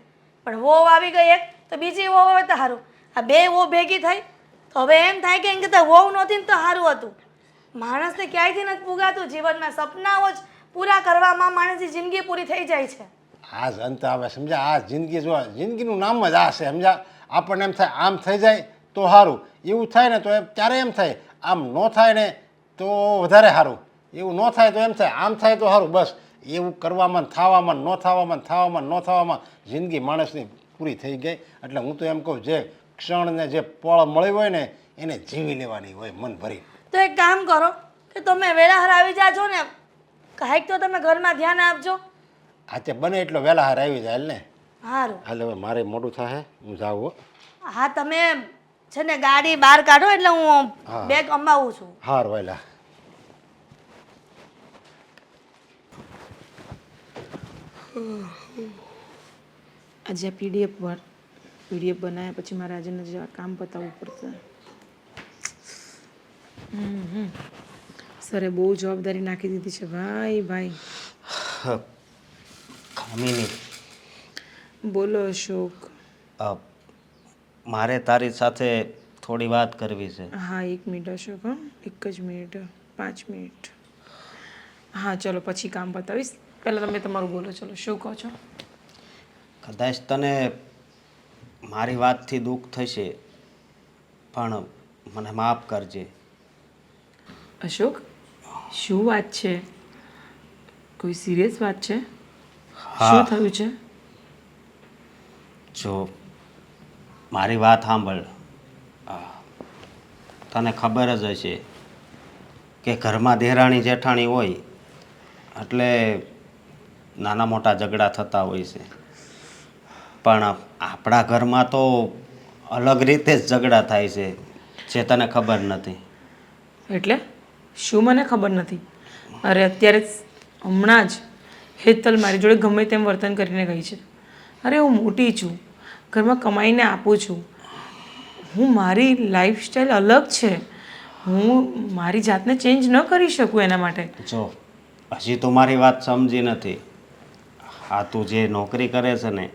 પણ વહુ આવી ગઈ એક તો બીજી વહુ આવે તો સારું. આ બે વહુ ભેગી થઈ તો હવે એમ થાય કે એમ કહેતા વહુ નહોતી ને તો સારું હતું. માણસને ક્યાંયથી નથી પુગાતું જીવનમાં, સપનાઓ જ પૂરા કરવામાં માણસની જિંદગી પૂરી થઈ જાય છે. આ જ અંત આવે સમજા. આ જિંદગી જો જિંદગીનું નામ જ આ છે સમજા. આપણને એમ થાય આમ થઈ જાય તો સારું, એવું થાય ને તો ત્યારે એમ થાય આમ ન થાય ને તો વધારે સારું, એવું ન થાય તો એમ થાય આમ થાય તો સારું. બસ એવું કરવામાં થવામાં ન થવામાં જિંદગી માણસની પૂરી થઈ ગઈ. એટલે હું તો એમ કહું જે ક્ષણને જે પળ મળી હોય ને એને જીવી લેવાની હોય મન ભરી. તો એક કામ કરો કે તમે વેળાસર આવી જાજો ને, કાંઈક તો તમે ઘરમાં ધ્યાન આપજો. હા તે બને એટલો વહેલા હાર આવી જાય ને. સારું હાલ હવે મારે મોડું થાય, હું જાઉં. હા તમે છે ને ગાડી બહાર કાઢો એટલે હું બેગ અંબાવું છું. હાર વહેલા. આજે પીડીએફ પર પીડીએફ બનાવ્યા પછી મારે આજે જ કામ પતાવવું પડશે. સરે બહુ જવાબદારી નાખી દીધી છે ભાઈ ભાઈ. કામિની, બોલો અશોક. મારે તારી સાથે થોડી વાત કરવી છે. હા 1 મિનિટ અશોક. હા 1 જ મિનિટ, 5 મિનિટ. હા ચલો પછી કામ બતાવીશ. પહેલાં તમે તમારું બોલો. ચલો શું કહો છો? કદાચ તને મારી વાતથી દુઃખ થશે, પણ મને માફ કરજે. અશોક શું વાત છે? કોઈ સિરિયસ વાત છે? શું થયું છે? જો મારી વાત સાંભળ. તને ખબર જ હશે કે ઘરમાં દેરાણી જેઠાણી હોય એટલે નાના મોટા ઝઘડા થતા હોય છે, પણ આપણા ઘરમાં તો અલગ રીતે જ ઝઘડા થાય છે જે તને ખબર નથી. એટલે શું મને ખબર નથી? અરે અત્યારે હમણાં જ હેતલ મારી જોડે ગમે તેમ વર્તન કરીને ગઈ છે. અરે હું મોટી છું, ઘરમાં કમાઈને આપું છું, હું મારી લાઈફસ્ટાઈલ અલગ છે, હું મારી જાતને ચેન્જ ન કરી શકું એના માટે. જો હજી તું મારી વાત સમજી નથી. હા તું જે નોકરી કરે છે ને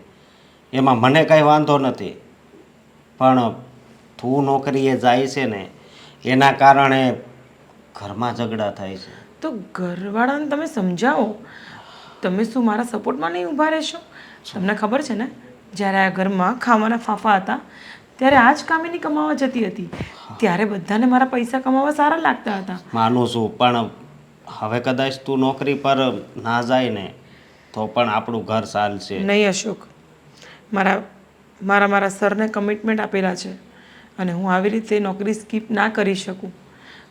એમાં મને કંઈ વાંધો નથી, પણ તું નોકરીએ જાય છે ને એના કારણે ઘરમાં ઝઘડા થાય છે. તો ઘરવાળાને તમે સમજાવો. તમે શું મારા સપોર્ટમાં નહીં ઊભા રહેશો? તમને ખબર છે ને જ્યારે આ ઘરમાં ખાવાના ફાફા હતા ત્યારે આ જ કામિની કમાવા જતી હતી, ત્યારે બધાને મારા પૈસા કમાવા સારા લાગતા હતા. માનું છું, પણ હવે કદાચ તું નોકરી પર ના જાય ને તો પણ આપણું ઘર ચાલશે નહીં અશોક. મારા સરને કમિટમેન્ટ આપેલા છે અને હું આવી રીતે નોકરી સ્કીપ ના કરી શકું.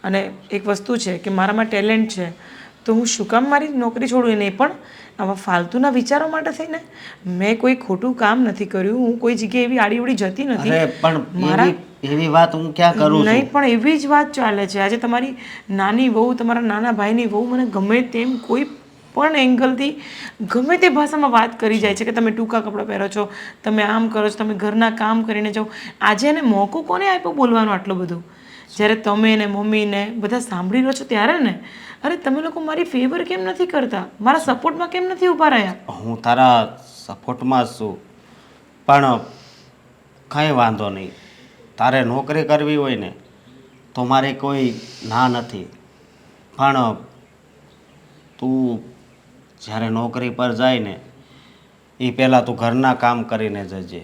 અને એક વસ્તુ છે કે મારામાં ટેલેન્ટ છે, તો હું શું કામ મારી નોકરી છોડું? નહીં પણ આવા ફાલતુના વિચારો માટે થઈને મેં કોઈ ખોટું કામ નથી કર્યું. હું કોઈ જગ્યાએ એવી આડીવડી જતી નથી. અરે પણ એવી વાત હું ક્યાં કરું છું? નહીં પણ એવી જ વાત ચાલે છે. આજે તમારી નાની વહુ, તમારા નાના ભાઈની વહુ મને ગમે તેમ કોઈ પણ એંગલથી ગમે તે ભાષામાં વાત કરી જાય છે કે તમે ટૂંકા કપડાં પહેરો છો, તમે આમ કરો છો, તમે ઘરના કામ કરીને જાઓ. આજે એને મોકો કોને આપ્યો બોલવાનો આટલો બધો? જ્યારે તમે ને મમ્મીને બધા સાંભળી રહ્યો છો ત્યારે ને. અરે તમે લોકો મારી ફેવર કેમ નથી કરતા? મારા સપોર્ટમાં કેમ નથી ઊભા રહ્યા? હું તારા સપોર્ટમાં જ છું, પણ કંઈ વાંધો નહીં. તારે નોકરી કરવી હોય ને તો મારે કોઈ ના નથી, પણ તું જ્યારે નોકરી પર જાય ને એ પહેલાં તું ઘરના કામ કરીને જજે.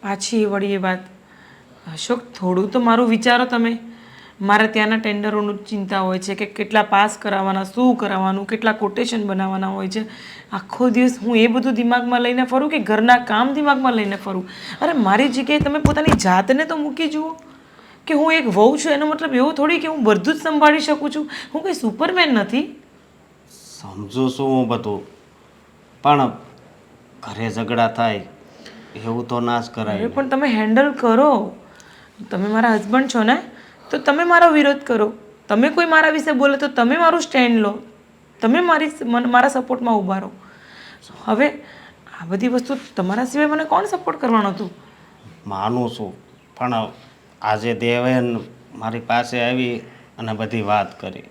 પાછી વળી એ વાત. અશોક થોડું તો મારું વિચારો તમે. મારે ત્યાંના ટેન્ડરોનું ચિંતા હોય છે કે કેટલા પાસ કરાવવાના, શું કરાવવાનું, કેટલા કોટેશન બનાવવાના હોય છે. આખો દિવસ હું એ બધું દિમાગમાં લઈને ફરું કે ઘરના કામ દિમાગમાં લઈને ફરું? અરે મારી જગ્યાએ તમે પોતાની જાતને તો મૂકી જુઓ કે હું એક વહુ છું. એનો મતલબ એવો થોડી કે હું બધું જ સંભાળી શકું છું. હું કંઈ સુપરમેન નથી. સમજુ છું હું બધું, પણ ઘરે ઝઘડા થાય એવું તો ના જ અરે કરાય. પણ તમે હેન્ડલ કરો. તમે મારા હસબન્ડ છો ને, તો તમે મારો વિરોધ કરો. તમે કોઈ મારા વિશે બોલે તો તમે મારું સ્ટેન્ડ લો. તમે મારા સપોર્ટમાં ઊભા રહો. હવે આ બધી વસ્તુ તમારા સિવાય મને કોણ સપોર્ટ કરવાનું હતું? માનું છું, પણ આજે દેવેન મારી પાસે આવી અને બધી વાત કરી.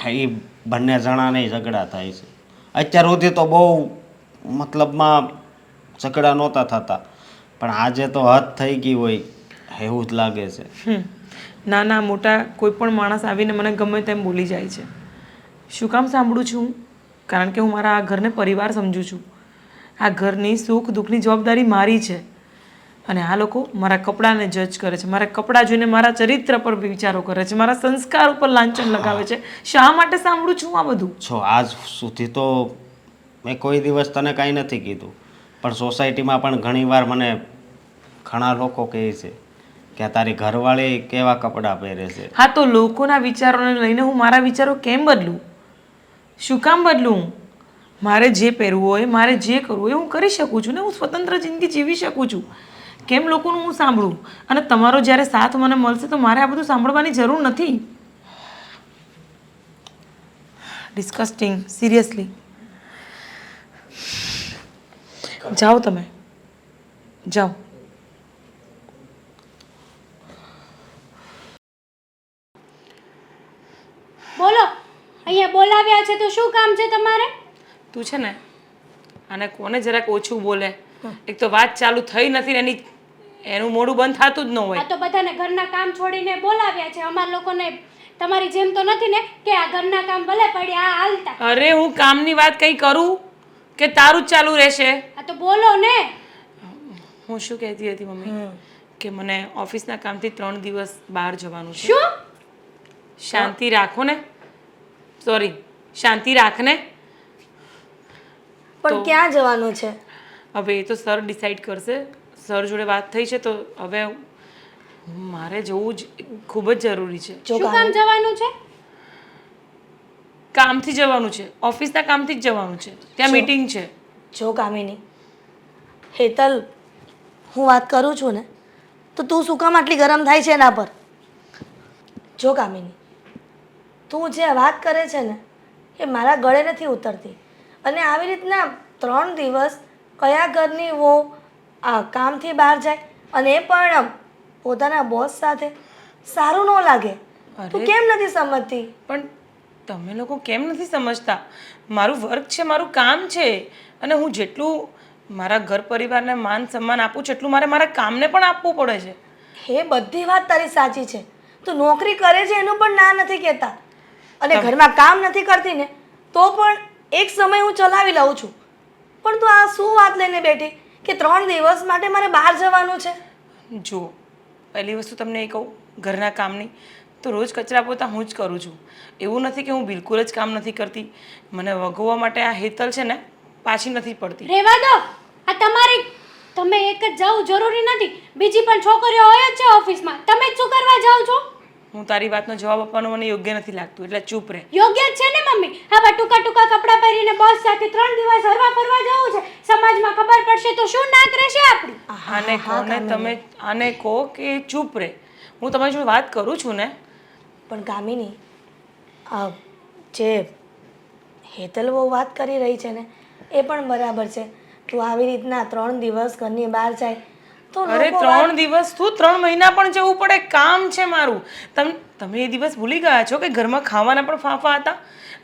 એ બંને જણાને ઝઘડા થાય છે. અત્યાર સુધી તો બહુ મતલબમાં ઝઘડા નહોતા થતા, પણ આજે તો હદ થઈ ગઈ હોય એવું જ લાગે છે. નાના મોટા કોઈ પણ માણસ આવીને મને ગમે તેમ બોલી જાય છે. શું કામ સાંભળું છું હું? કારણ કે હું મારા આ ઘરને પરિવાર સમજું છું. આ ઘરની સુખ દુઃખની જવાબદારી મારી છે. અને આ લોકો મારા કપડાને જજ કરે છે, મારા કપડાં જોઈને મારા ચરિત્ર પર વિચારો કરે છે, મારા સંસ્કાર ઉપર લાંછન લગાવે છે. શા માટે સાંભળું છું આ બધું? જો આજ સુધી તો મેં કોઈ દિવસ તને કાંઈ નથી કીધું, પણ સોસાયટીમાં પણ ઘણીવાર મને ઘણા લોકો કહે છે કે તારી ઘરવાળી કેવા કપડાં પહેરે છે. હા તો લોકોના વિચારોને લઈને હું મારા વિચારો કેમ બદલું? શું કામ બદલું? મારે જે પહેરવું હોય, મારે જે કરવું હોય હું કરી શકું છું ને. હું સ્વતંત્ર જિંદગી જીવી શકું છું. કેમ લોકોનું હું સાંભળું? અને તમારો જ્યારે સાથ મને મળશે તો મારે આ બધું સાંભળવાની જરૂર નથી. ડિસ્કસ્ટિંગ, સિરિયસલી. જાઓ તમે, જાઓ. બોલો, અહીંયા બોલાવ્યા છે તો શું કામ છે તમારે? તું છે ને અને કોને જરાક ઓછું બોલે. એક તો વાત ચાલુ થઈ નથી ને એનું મોઢું બંધ થતું જ ન હોય. આ તો બધાને ઘરના કામ છોડીને બોલાવ્યા છે. અમાર લોકોને તમારી જેમ તો નથી ને કે આ ઘરના કામ ભલે પડ્યા આ હાલતા. અરે હું કામની વાત કંઈ કરું કે તારું જ ચાલુ રહેશે? આ તો બોલો ને. હું શું કહેતી હતી મમ્મી કે મને ઓફિસના કામથી 3 દિવસ બહાર જવાનું છે. શું? શાંતિ રાખો ને. સોરી, શાંતિ રાખને. પણ ક્યાં જવાનું છે? હવે એ તો સર ડિસાઈડ કરશે. સર જોડે વાત થઈ છે તો હવે મારે જવું જ ખૂબ જ જરૂરી છે. શું કામ જવાનું છે? કામથી જવાનું છે, ઓફિસના કામથી જ જવાનું છે. ત્યાં મીટિંગ છે. જો કામિની, હેતલ, હું વાત કરું છું ને તો તું શું કામ આટલી ગરમ થાય છે એના પર? જો કામિની, તું જે વાત કરે છે ને એ મારા ગળે નથી ઉતરતી. અને આવી રીતના 3 દિવસ કયા ઘરની વહુ આ કામથી બહાર જાય અને એ પણ પોતાના બોસ સાથે, સારું ન લાગે. તું કેમ નથી સમજતી? પણ તમે લોકો કેમ નથી સમજતા? મારું વર્ક છે, મારું કામ છે અને હું જેટલું મારા ઘર પરિવારને માન સન્માન આપું છું એટલું મારે મારા કામને પણ આપવું પડે છે. એ બધી વાત તારી સાચી છે. તું નોકરી કરે છે એનું પણ ના નથી કહેતા અને ઘરમાં કામ નથી કરતી ને તો પણ એક સમય હું ચલાવી લઉં છું. પણ તું આ શું વાત લઈને બેઠી કે 3 દિવસ માટે મારે બહાર જવાનું છે? જુઓ, પહેલી વસ્તુ તમને એ કહું ઘરના કામની, તો રોજ કચરા પોતા હું જ કરું છું. એવું નથી કે હું બિલકુલ જ કામ નથી કરતી. મને વગોવવા માટે આ હેતલ છે ને પાછી નથી પડતી. રેવા દો. આ તમારી તમે એક જ જાવ જરૂરી નથી. બીજી પણ છોકરીઓ હોય જ છે ઓફિસમાં. તમે જ શું કરવા જાવ છો? હું તારી વાતનો જવાબ આપવાનો મને યોગ્ય નથી લાગતું એટલે ચૂપ રહે. યોગ્ય જ છે ને મમ્મી. આવા ટૂંકા ટૂંકા કપડાં પહેરીને બોસ સાથે 3 દિવસ હરવા ફરવા જવું છે. સમાજમાં ખબર પડશે તો શું નાક રહેશે આપણી? આને કોને તમે આને કહો કે ચૂપ રહે. હું તમારી જોડે વાત કરું છું ને. પણ કામિની, જે હેતલ બહુ વાત કરી રહી છે ને એ પણ બરાબર છે. તું આવી રીતના 3 દિવસ ઘરની બહાર જાય તો અરે 3 દિવસ શું 3 મહિના પણ જવું પડે. કામ છે મારું. તમે એ દિવસ ભૂલી ગયા છો કે ઘરમાં ખાવાના પણ ફાંફા હતા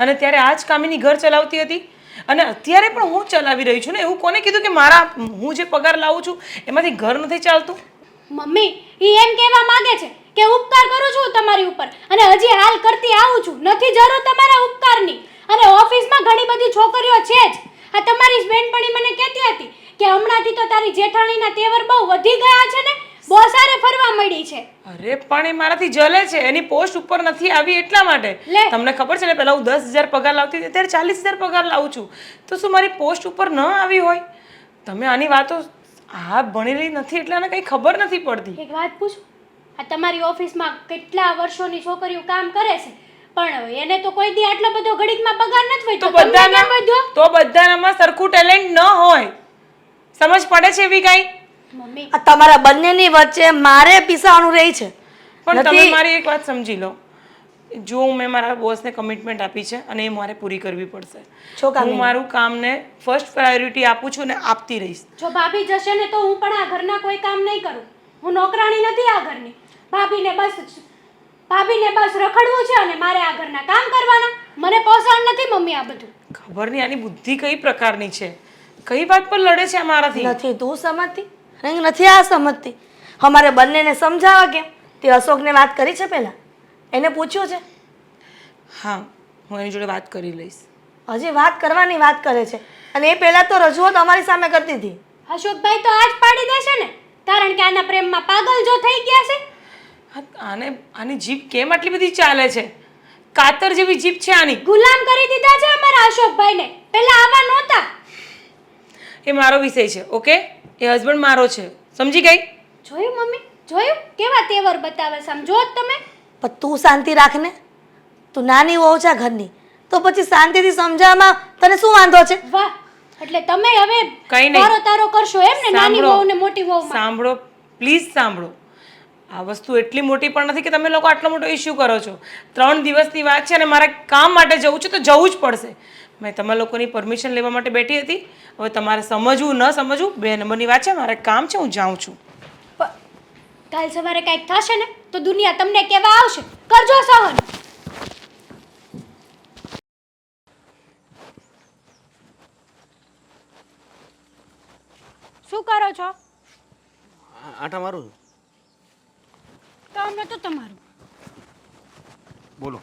અને ત્યારે આ જ કામિની ઘર ચલાવતી હતી અને અત્યારે પણ હું ચલાવી રહી છું ને. એવું કોને કીધું કે મારા હું જે પગાર લાવું છું એમાંથી ઘર નથી ચાલતું? મમ્મી ઈ એમ કહેવા માંગે છે કે ઉપકાર કરું છું તમારી ઉપર અને હજી હાલ કરતી આવું છું. નથી જરૂર તમારા ઉપકારની. અને ઓફિસમાં ઘણી બધી છોકરીઓ છે જ. આ તમારી બેનપણી મને કહેતી હતી કે હમણાંથી તો તારી જેઠાણીના તેવર બહુ વધી ગયા છે ને બોસારે ફરવા મળી છે. અરે પણ એ મારાથી જલે છે. એની પોસ્ટ ઉપર નથી આવી એટલા માટે. તમને ખબર છે ને પહેલા હું 10,000 પગાર લાવતી હતી અત્યારે 40,000 પગાર લાવું છું. તો શું મારી પોસ્ટ ઉપર ન આવી હોય? તમે આની વાતો આ ભણેલી નથી એટલે આને કંઈ ખબર નથી પડતી. એક વાત પૂછું? આ તમારી ઓફિસમાં કેટલા વર્ષોની છોકરીઓ કામ કરે છે પણ એને તો કોઈ દી આટલો બધો ઘડીકમાં પગાર નથી વધ્યો. તો બધાનામાં સરખું ટેલેન્ટ ન હોય. સમજ પડે છે એવી કાંઈ? મમ્મી આ તમારા બંનેની વચ્ચે મારે પીસાવાનું રહી છે. પણ તમે મારી એક વાત સમજી લો. જો મેં મારા બોસને કમિટમેન્ટ આપી છે અને એ મારે પૂરી કરવી પડશે. હું મારું કામને ફર્સ્ટ પ્રાયોરિટી આપું છું અને આપતી રહીશ. જો ભાભી જશે ને તો હું પણ આ ઘરના કોઈ કામ નહીં કરું. હું નોકરાણી નથી આ ઘરની. ભાભીને બસ રખડવું છે અને મારે આ ઘરના કામ કરવાના. મને પોસાણ નથી મમ્મી આ બધું. ખબર નહીં આની બુદ્ધિ કઈ પ્રકારની છે. કઈ વાત પર લડે છે મારાથી? નથી તું સમજતી નહીં, નથી આ સમજતી. અમારે બંનેને સમજાવવા કેમ? તે અશોકને વાત કરી છે પહેલા? એને પૂછ્યું છે? હા, હું એની જોડે વાત કરી લઈશ. હજી વાત કરવાની વાત કરે છે અને એ પહેલા તો રજૂઆત અમારી સામે કરતી હતી. અશોકભાઈ તો આજ પાડી દેશે ને કારણ કે આના પ્રેમમાં પાગલ જો થઈ ગયા છે. આની જીભ કેમ આટલી બધી ચાલે છે? કાતર જેવી જીભ છે આની. ગુલામ કરી દીધા છે અમારા અશોકભાઈને. પહેલા આવા નહોતા. એ મારો વિષય છે. ઓકે, એ હસબન્ડ મારો છે. સમજી ગઈ? જોયું મમ્મી? જોયું કેવા તેવર બતાવે? સમજો જ તમે. પણ તું શાંતિ રાખને. તું નાની વહુ છે ઘરની તો પછી શાંતિથી સમજાવવામાં તને શું વાંધો છે? વાહ, એટલે તમે હવે કઈ નહીં તારો કરશો એમ ને નાની વહુ ને મોટી વહુમાં? સાંભળો, પ્લીઝ સાંભળો. આ વસ્તુ એટલી મોટી પણ નથી કે તમે લોકો આટલો મોટો ઇશ્યુ કરો છો. 3 દિવસની વાત છે અને મારે કામ માટે જવું છે તો જવું જ પડશે. મેં તમારા લોકોની પરમિશન લેવા માટે બેઠી હતી. હવે તમારે સમજવું ન સમજવું 2 નંબરની વાત છે. મારે કામ છે, હું જાઉં છું. કાલ સવારે કંઈક થશે ને તો દુનિયા તમને કેવા આવશે. કરજો સહન. છો? આટા મારું છું. કામ નતું તમારું. બોલો.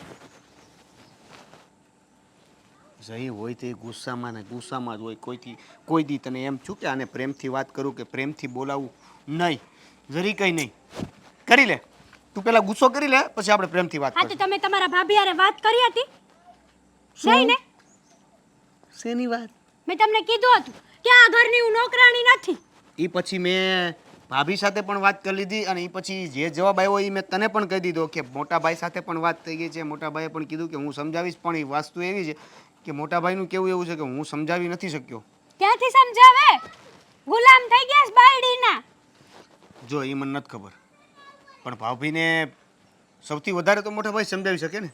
જઈ હોય તે ગુસ્સામાં ને ગુસ્સામાં જ હોય. કોઈ દી તને એમ છું કે આને પ્રેમથી વાત કરું કે પ્રેમથી બોલાવું? નહીં, જરી કંઈ નહીં. કરી લે તું, પેલા ગુસ્સો કરી લે, પછી આપણે પ્રેમથી વાત હા તો કરીએ. તમે તમારા ભાભી હારે વાત કરી હતી? નહીં ને? શેની વાત? મેં તમને કીધું હતું કે આ ઘરની હું નોકરાણી નથી. એ પછી મેં ભાભી સાથે પણ વાત કરી લીધી અને એ પછી જે જવાબ આવ્યો એ મેં તને પણ કહી દીધો કે મોટા ભાઈ સાથે પણ વાત થઈ ગઈ છે. મોટા ભાઈએ પણ કીધું કે હું સમજાવીશ, પણ એ વસ્તુ એવી છે કે મોટા ભાઈનું કેવું એવું છે કે હું સમજાવી નથી શક્યો. ક્યાંથી સમજાવે? ગુલામ થઈ ગયા છે બાયડીના. જો એ મને નથી ખબર, પણ ભાભીને સૌથી વધારે તો મોટા ભાઈ સમજાવી શકે ને.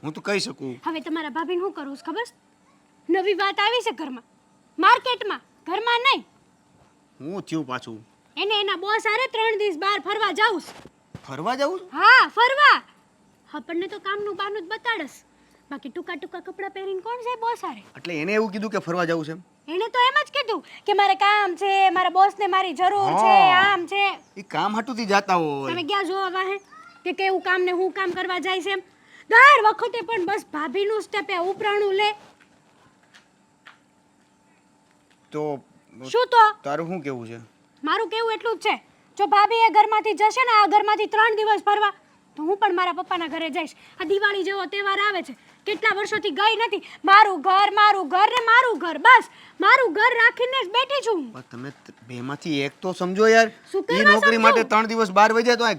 હું તો કહી શકું. હવે તમારા ભાભીને શું કરવું છે ખબર છે? નવી વાત આવી છે ઘરમાં, માર્કેટમાં, ઘરમાં નહીં. હું થયું પાછું? એને એના બોસ હારે 3 દિવસ બહાર ફરવા જાઉં છે. ફરવા જવું? હા, ફરવા. આપણને તો કામનું બાનું જ બતાડસ. બાકી ટૂંકા ટૂંકા કપડાં પહેરીને કોણ જાય બોસ હારે? એટલે એને એવું કીધું કે ફરવા જવું છે એમ? એને તો એમ જ કીધું કે મારે કામ છે, મારા બોસને મારી જરૂર છે, હા. આમ છે. એ કામ હાટુથી જાતા હોય. તમે ક્યાં જોવા વાહે કે કેવું કામ ને હું કામ કરવા જાય છે એમ? દર વખતે પણ બસ ભાભીનું સ્ટેપે ઉપરાણું લે. તો શું તો? તારું શું કેવું છે? મારું કેવું એટલું જ છે, જો ભાભી એ ઘરમાંથી જશે ને આ ઘરમાંથી 3 દિવસ ફરવા, તો હું પણ મારા પપ્પાના ઘરે જઈશ. આ દિવાળી જેવો તહેવાર આવે છે, કેટલા વર્ષોથી ગઈ નથી. મારું ઘર ને મારું ઘર, બસ મારું ઘર રાખીને જ બેઠી છું હું. પણ તમે બેમાંથી એક તો સમજો યાર. શું એ કરવા નોકરી સમજવું? માટે 3 દિવસ બહાર વહી જાય તો આ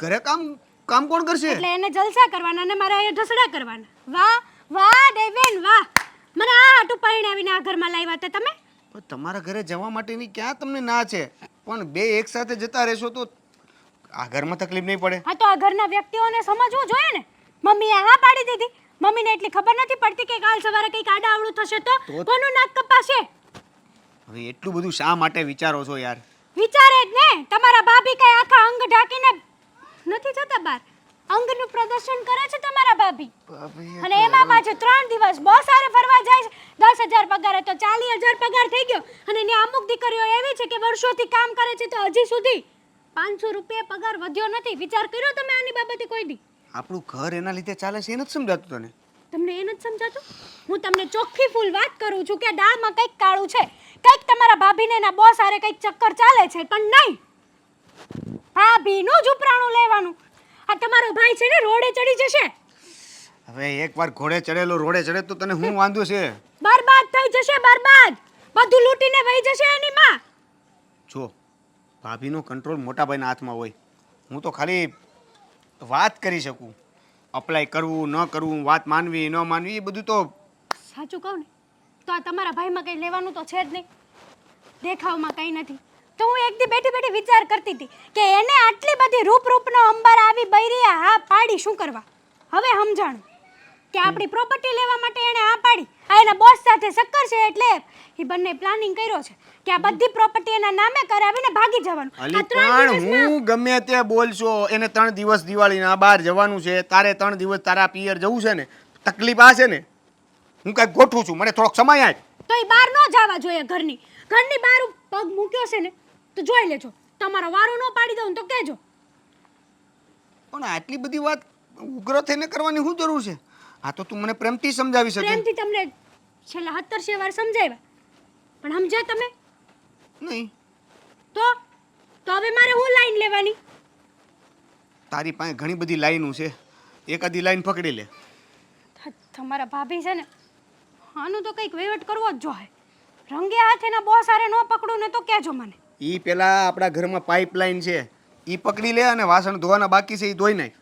ઘરે કામ કોણ કરશે? એટલે એને જલસા કરવાના ને મારે અહીંયા ઢસડા કરવાના. વાહ વાહ દેવેન વાહ, મને આ હાટું પરણાવીને આ ઘરમાં લાવ્યા હતા તમે. પણ તમારા ઘરે જવા માટેની ક્યાં તમને ના છે? પણ બે એક સાથે જતા રહેશો તો આ ઘરમાં તકલીફ નહીં પડે? હા તો આ ઘરના વ્યક્તિઓને સમજવું જોઈએ ને. મમ્મીએ હા પાડી દીધી. મમ્મીને એટલી ખબર નથી પડતી કે કાલ સવારે કંઈક આડાઅવળું થશે તો કોનું નાક કપાશે? હવે એટલું બધું શા માટે વિચારો છો યાર? વિચારે જ ને. તમારા ભાભી કઈ આખા અંગ ઢાંકીને નથી જતા બહાર, અંગનું પ્રદર્શન કરે છે તમારા ભાભી. અને એમાં પાછું 3 દિવસ બોસ હારે ફરવા જાય છે. 10,000 પગાર તો 40,000 પગાર થઈ ગયો. અને એની અમુક દીકરીઓ એવી છે કે વર્ષોથી કામ કરે છે તો હજી સુધી 500 રૂપિયા પગાર વધ્યો નથી. વિચાર કર્યો તમે આની બાબતે કોઈ દી? આપણું ઘર એના લીધે ચાલે છે એ નથી સમજાતું તને? તમને એ નથી સમજાતું? હું તમને ચોખ્ખી ફૂલ વાત કરું છું કે દાળમાં કંઈક કાળું છે. કંઈક તમારા ભાભીને એના બોસ હારે કંઈક ચક્કર ચાલે છે, પણ નહીં. ભાભીનું જ ઉપરાણું લેવાનું. આ તમારો ભાઈ છે ને રોડે ચડી જશે. હવે એકવાર ઘોડે ચડેલો રોડે ચડે તો તને શું વાંધો છે? બરબાદ થઈ જશે, બરબાદ. બધું લૂંટીને વહી જશે એની માં. જો ભાભીનો કંટ્રોલ મોટા ભાઈના હાથમાં હોય. હું તો ખાલી વાત કરી શકું. અપ્લાય કરવું ન કરવું, વાત માનવી ન માનવી, એ બધું તો સાચું કહું ને તો આ તમારા ભાઈમાં કંઈ લેવાનું તો છે જ નહીં. દેખાવમાં કંઈ નથી. તો હું એક દી બેઠી બેઠી વિચાર કરતી હતી કે એને આટલી બધી રૂપનો અંબાર આવી બૈરી હા પાડી શું કરવા? હવે સમજાણું કે આપણી પ્રોપર્ટી લેવા માટે એને આ પાડી. આ એના બોસ સાથે ચક્કર છે એટલે એ બંને પ્લાનિંગ કર્યો છે કે આ બધી પ્રોપર્ટી એના નામે કરાવીને ભાગી જવાનું. અલી આ 3 પણ દિવસમાં હું ગમે તે બોલશો, એને 3 દિવસ દિવાળીના બહાર જવાનું છે, તારે 3 દિવસ તારા પિયર જવું છે ને, તકલીફ આ છે ને. હું કાંઈક ગોઠવું છું, મને થોડોક સમય આપ. તો એ બહાર ન જવા જોઈએ. ઘરની બહાર પગ મૂક્યો છે ને તો જોઈ લેજો. તમારો વારો ન પાડી દઉં તો કહેજો. પણ આટલી બધી વાત ઉગ્ર થઈને કરવાની શું જરૂર છે? આ તો તું મને પ્રેમથી સમજાવી શકે. પ્રેમથી તમને છેલ્લા 17 વાર સમજાવ્યા, પણ સમજ્યા તમે નહીં. તો હવે મારે હું લાઈન લેવાની? તારી પાસે ઘણી બધી લાઈનો છે, એકાદી લાઈન પકડી લે. તમારા ભાભી છે ને, આનું તો કંઈક વહીવટ કરવો જ જોઈએ. રંગે હાથેના બોસ હારે ન પકડું ને તો કહેજો મને. એ પેલા આપણા ઘરમાં પાઇપલાઇન છે, એ પકડી લે અને વાસણ ધોવાના બાકી છે એ ધોઈ નાખ.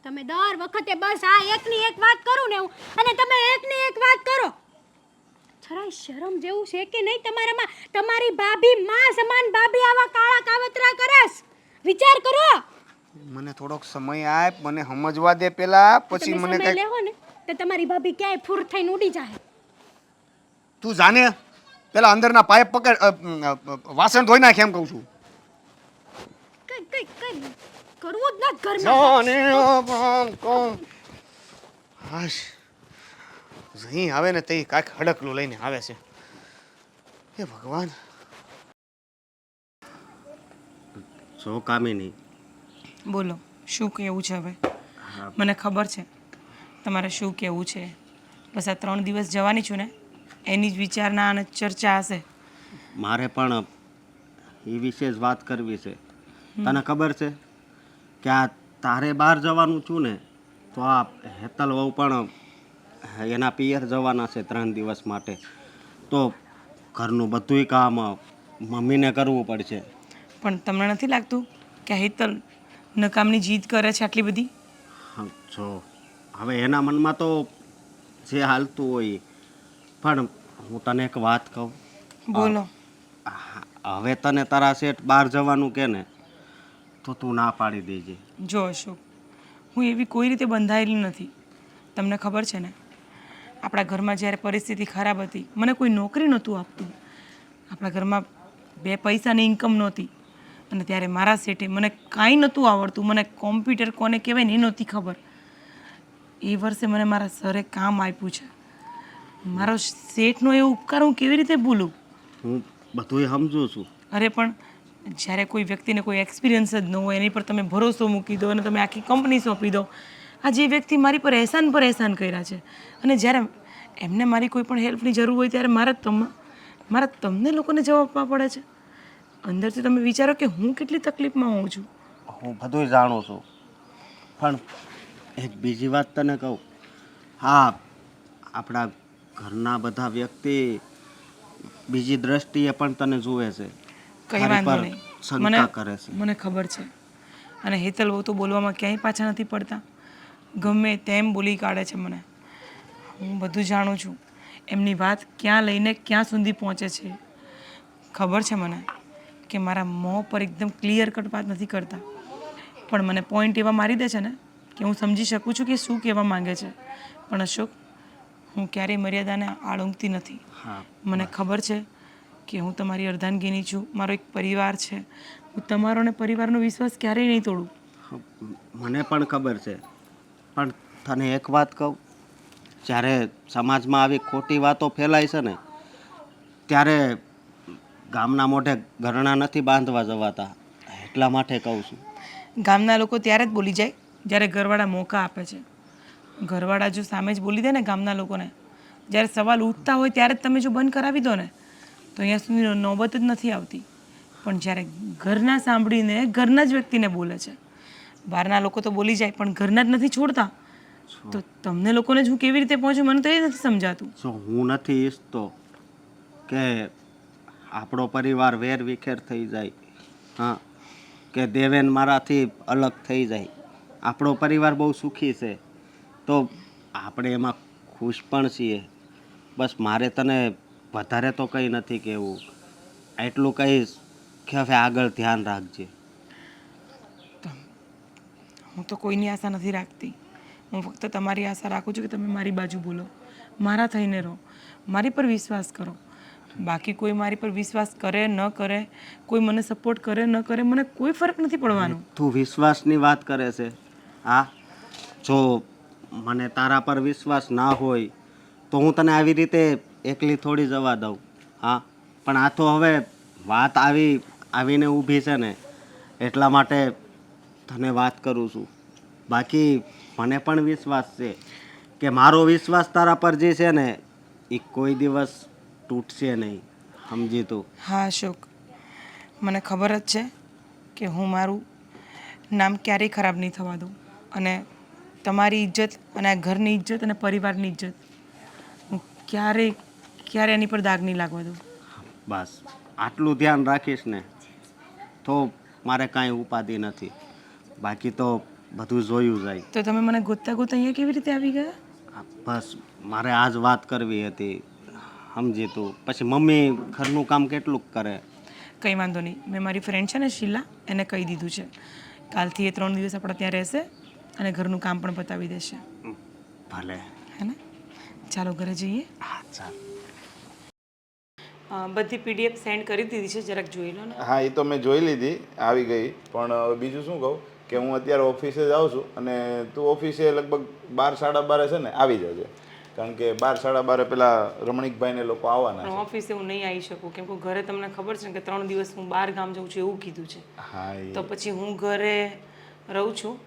તમે દર વખતે બસ આ એકની એક વાત કરું ને હું, અને તમે એકની એક વાત કરો. જરાય શરમ જેવું છે કે નહીં તમારામાં? તમારી ભાભી માં સમાન ભાભી આવા કાળા કાવતરા કરસ. વિચાર કરો. મને થોડોક સમય આપ, મને સમજવા દે પેલા, પછી તમે મને સમય કઈ. લેવો ને તો તમારી ભાભી ક્યાંય ફૂર થઈને ઉડી જાય. તું જાને પેલા અંદરના પાઇપ પકડ, વાસણ ધોઈ નાખ એમ કહું છું. કઈ કરવું જ નથી ઘરમાં. હાશ, અહીં આવે ને તે કાંઈક હડકલું લઈને આવે છે. હે ભગવાન. જો કામિની, બોલો શું કહેવું છે હવે? મને ખબર છે તમારે શું કહેવું છે. બસ આ 3 દિવસ જવાની છું ને એની જ વિચારણા અને ચર્ચા હશે. મારે પણ એ વિશે જ વાત કરવી છે. તને ખબર છે કે આ તારે બહાર જવાનું છું ને, તો આ હેતલ વહુ પણ એના પિયર જવાના છે 3 દિવસ માટે. તો ઘરનું બધુંય કામ મમ્મીને કરવું પડશે. પણ તમને નથી લાગતું કે હેતલ નકામની જીદ કરે છે આટલી બધી? હા, જો હવે એના મનમાં તો જે હાલતું હોય એ. પણ હું તને એક વાત કહું. બોલો. હવે તને તારા શેઠ બહાર જવાનું કે ને, તો તું ના પાડી દેજે. જો અશોક, હું એવી કોઈ રીતે બંધાયેલી નથી. તમને ખબર છે ને, આપણા ઘરમાં જ્યારે પરિસ્થિતિ ખરાબ હતી, મને કોઈ નોકરી નહોતું આપતું. આપણા ઘરમાં 2 પૈસાની ઇન્કમ નહોતી અને ત્યારે મારા શેઠે મને કાંઈ નહોતું આવડતું. મને કોમ્પ્યુટર કોને કહેવાય ને એ નહોતી ખબર. એ વર્ષે મને મારા સરે કામ આપ્યું છે. મારો શેઠનો એ ઉપકાર હું કેવી રીતે ભૂલું? હું બધુંય સમજુ છું. અરે પણ જ્યારે કોઈ વ્યક્તિને કોઈ એક્સપિરિયન્સ જ ન હોય, એની પર તમે ભરોસો મૂકી દો અને તમે આખી કંપની સોંપી દો. આ જે વ્યક્તિ મારી પર એહસાન કર્યા છે, અને જ્યારે એમને મારી કોઈ પણ હેલ્પની જરૂર હોય ત્યારે મારા તમને લોકોને જવાબ આપવા પડે છે. અંદરથી તમે વિચારો કે હું કેટલી તકલીફમાં હોઉં છું. હું બધુંય જાણું છું. પણ એક બીજી વાત તને કહું. હા, આપણા ઘરના બધા વ્યક્તિ બીજી દ્રષ્ટિએ પણ તને જુએ છે. કંઈ તારી વાંધો પર નહીં. શંકા કરે છે. મને ખબર છે. અને હેતલ બહુ તો બોલવામાં ક્યાંય પાછા નથી પડતા. ગમે તેમ બોલી કાઢે છે મને. હું બધું જાણું છું. એમની વાત ક્યાં લઈને ક્યાં સુધી પહોંચે છે. ખબર છે મને કે મારા મોં પર એકદમ ક્લિયર કટ વાત નથી કરતા, પણ મને પોઈન્ટ એવા મારી દે છે ને કે હું સમજી શકું છું કે શું કહેવા માંગે છે. પણ અશોક, હું ક્યારેય મર્યાદાને આળંગતી નથી. હા, મને ખબર છે કે હું તમારી અર્ધાંગીની છું. મારો એક પરિવાર છે. હું તમારો અને પરિવારનો વિશ્વાસ ક્યારેય નહીં તોડું. મને પણ ખબર છે. પણ તને એક વાત કહું. જ્યારે સમાજમાં આવી ખોટી વાતો ફેલાય છે ને, ત્યારે ગામના મોઢે ઘરણા નથી બાંધવા જવાતા. એટલા માટે કહું છું. ગામના લોકો ત્યારે જ બોલી જાય જ્યારે ઘરવાળા મોકા આપે છે. ઘરવાળા જો સામે જ બોલી દે ને ગામના લોકોને, જ્યારે સવાલ ઉઠતા હોય ત્યારે જ તમે જો બંધ કરાવી દો ને, તો અહીંયા સુધી નોબત જ નથી આવતી. પણ જ્યારે ઘરના સાંભળીને ઘરના જ વ્યક્તિને બોલે છે, બહારના લોકો તો બોલી જાય પણ ઘરના જ નથી છોડતા, તો તમને લોકોને જ હું કેવી રીતે પહોંચું મને તો એ નથી સમજાતું. જો હું નથી ઈચ્છતો કે આપણો પરિવાર વેર વિખેર થઈ જાય. હા, કે દેવેન મારાથી અલગ થઈ જાય. આપણો પરિવાર બહુ સુખી છે, તો આપણે એમાં ખુશ પણ છીએ. બસ મારે તને વધારે તો કંઈ નથી કહેવું. એટલું કહીશ કે હવે આગળ ધ્યાન રાખજે. હું તો કોઈની આશા નથી રાખતી. હું ફક્ત તમારી આશા રાખું છું કે તમે મારી બાજુ બોલો, મારા થઈને રહો, મારી પર વિશ્વાસ કરો. બાકી કોઈ મારી પર વિશ્વાસ કરે ન કરે, કોઈ મને સપોર્ટ કરે ન કરે, મને કોઈ ફરક નથી પડવાનો. તું વિશ્વાસની વાત કરે છે? હા, જો મને તારા પર વિશ્વાસ ના હોય તો હું તને આવી રીતે એકલી થોડી જવા દઉં. હા, પણ આ તો હવે વાત આવીને ઊભી છે ને, એટલા માટે તને વાત કરું છું. બાકી મને પણ વિશ્વાસ છે કે મારો વિશ્વાસ તારા પર જે છે ને, એ કોઈ દિવસ તૂટશે નહીં. સમજી તું? હા અશોક, મને ખબર જ છે કે હું મારું નામ ક્યારેય ખરાબ નહીં થવા દઉં, અને તમારી ઇજ્જત અને આ ઘરની ઇજ્જત અને પરિવારની ઇજ્જત હું ક્યારે એની પર દાગ નહીં લાગવા દઉં. બસ આટલું ધ્યાન રાખીશ ને, તો મારે કાંઈ ઉપાધિ નથી. બાકી તો બધું જોયું જાય. તો તમે મને ગોતતા અહીંયા કેવી રીતે આવી ગયા? બસ મારે આ જ વાત કરવી હતી. સમજી તું? પછી મમ્મી ઘરનું કામ કેટલું કરે? કંઈ વાંધો નહીં. મેં મારી ફ્રેન્ડ છે ને શીલા, એને કહી દીધું છે. કાલથી એ 3 દિવસ આપણા ત્યાં રહેશે અને ઘરનું કામ પણ પતાવી દેશે. ભલે. હે ને? ચાલો ઘરે જઈએ. હા, ચાલ. બધી PDF સેન્ડ કરી દીધી છે, જરાક જોઈ લો ને. હા, એ તો મેં જોઈ લીધી, આવી ગઈ. પણ હવે બીજું શું કહું કે હું અત્યારે ઓફિસે જાઉં છું, અને તું ઓફિસે લગભગ 12 સાડા 12 છે ને આવી જજે. કારણ કે 12:30 પેલા રમણીકભાઈને લોકો આવવાના પણ ઓફિસે હું નહીં આવી શકું કેમ કે ઘરે તમને ખબર છે ને કે 3 દિવસ હું બહાર ગામ જઉં છું એવું કીધું છે. છે. હા તો પછી હું ઘરે રહું છું.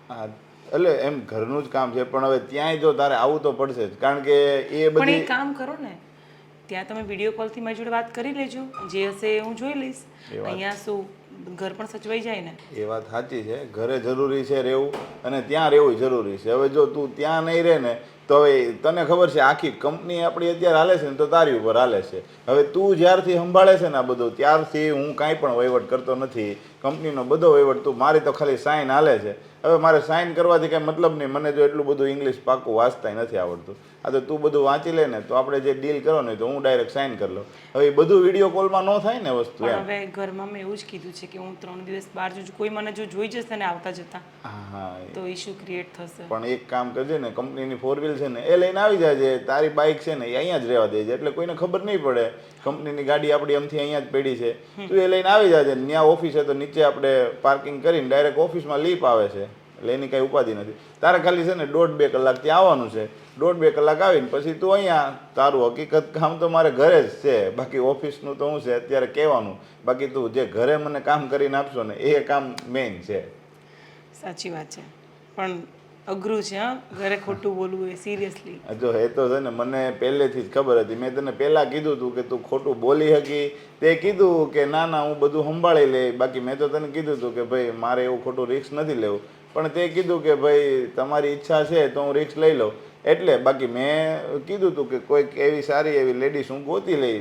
હા એટલે એમ ઘરનું જ કામ છે પણ હવે ત્યાંય જો તારે આવવું તો પડશે જ કારણ કે એ પણ બધી એક કામ કરો ને, ત્યાં તમે વિડીયો કોલથી મારી જોડે વાત કરી લેજો, જે હશે એ હું જોઈ લઈશ. અહીંયા શું ઘર પણ સચવાઈ જાય ને. એ વાત સાચી છે, ઘરે જરૂરી છે રહેવું અને ત્યાં રહેવું જરૂરી છે. હવે જો તું ત્યાં નહીં રહે ને તો હવે તને ખબર છે આખી કંપની આપણી અત્યારે હાલે છે ને તો તારી ઉપર હાલે છે. હવે તું જ્યારથી સંભાળે છે ને આ બધું ત્યારથી હું કાંઈ પણ વહીવટ કરતો નથી. કંપનીનો બધો વહીવટ તું, મારી તો ખાલી સાઇન હાલે છે. હવે મારે સાઇન કરવાથી કાંઈ મતલબ નહીં, મને જો એટલું બધું ઇંગ્લિશ પાક્કું વાંચતાય નથી આવડતું. આ તો તું બધું વાંચી લે ને તો આપણે જે ડીલ કરો ને તો હું ડાયરેક્ટ સાઇન કરી લઉં. હવે એ બધું વિડીયો કોલમાં ન થાય ને વસ્તુ પણ એમ. હવે ઘરમાં મેં એવું જ કીધું છે કે હું 3 દિવસ બહાર જઉં છું, કોઈ મને જો જોઈ જશે ને આવતા જતા હા તો ઇશ્યુ ક્રિએટ થશે. પણ એક કામ કરજે ને, કંપનીની 4 વ્હીલ છે ને એ લઈને આવી જાય. તારી બાઇક છે ને એ અહીંયા જ રહેવા દેજે એટલે કોઈને ખબર નહીં પડે. કંપનીની ગાડી આપણી આમથી અહીંયા જ પડી છે, તું એ લઈને આવી જાય. ત્યાં ઓફિસ છે તો નીચે આપણે પાર્કિંગ કરીને ડાયરેક્ટ ઓફિસમાં લીપ આવે છે એટલે એની કાંઈ ઉપાધિ નથી. તારે ખાલી છે ને 1.5-2 કલાક ત્યાં આવવાનું છે. 1.5-2 કલાક આવીને પછી તું અહીંયા, તારું હકીકત કામ તો મારે ઘરે જ છે, બાકી ઓફિસનું તો હું છે અત્યારે કહેવાનું. બાકી તું જે ઘરે મને કામ કરીને આપશો ને એ કામ મેઇન છે. સાચી વાત છે, પણ અઘરું છે. હા, ઘરે ખોટું બોલવું એ સિરિયસલી. જો એ તો છે ને મને પહેલેથી જ ખબર હતી. મેં તને પહેલાં કીધું હતું કે તું ખોટું બોલી શકી, તે કીધું કે ના ના હું બધું સંભાળી લે. બાકી મેં તો તને કીધું હતું કે ભાઈ મારે એવું ખોટું રિસ્ક નથી લેવું, પણ તે કીધું કે ભાઈ તમારી ઈચ્છા છે તો હું રિસ્ક લઈ લઉં. એટલે બાકી મેં કીધું હતું કે કોઈક એવી સારી એવી લેડીઝ હું ગોતી લઈ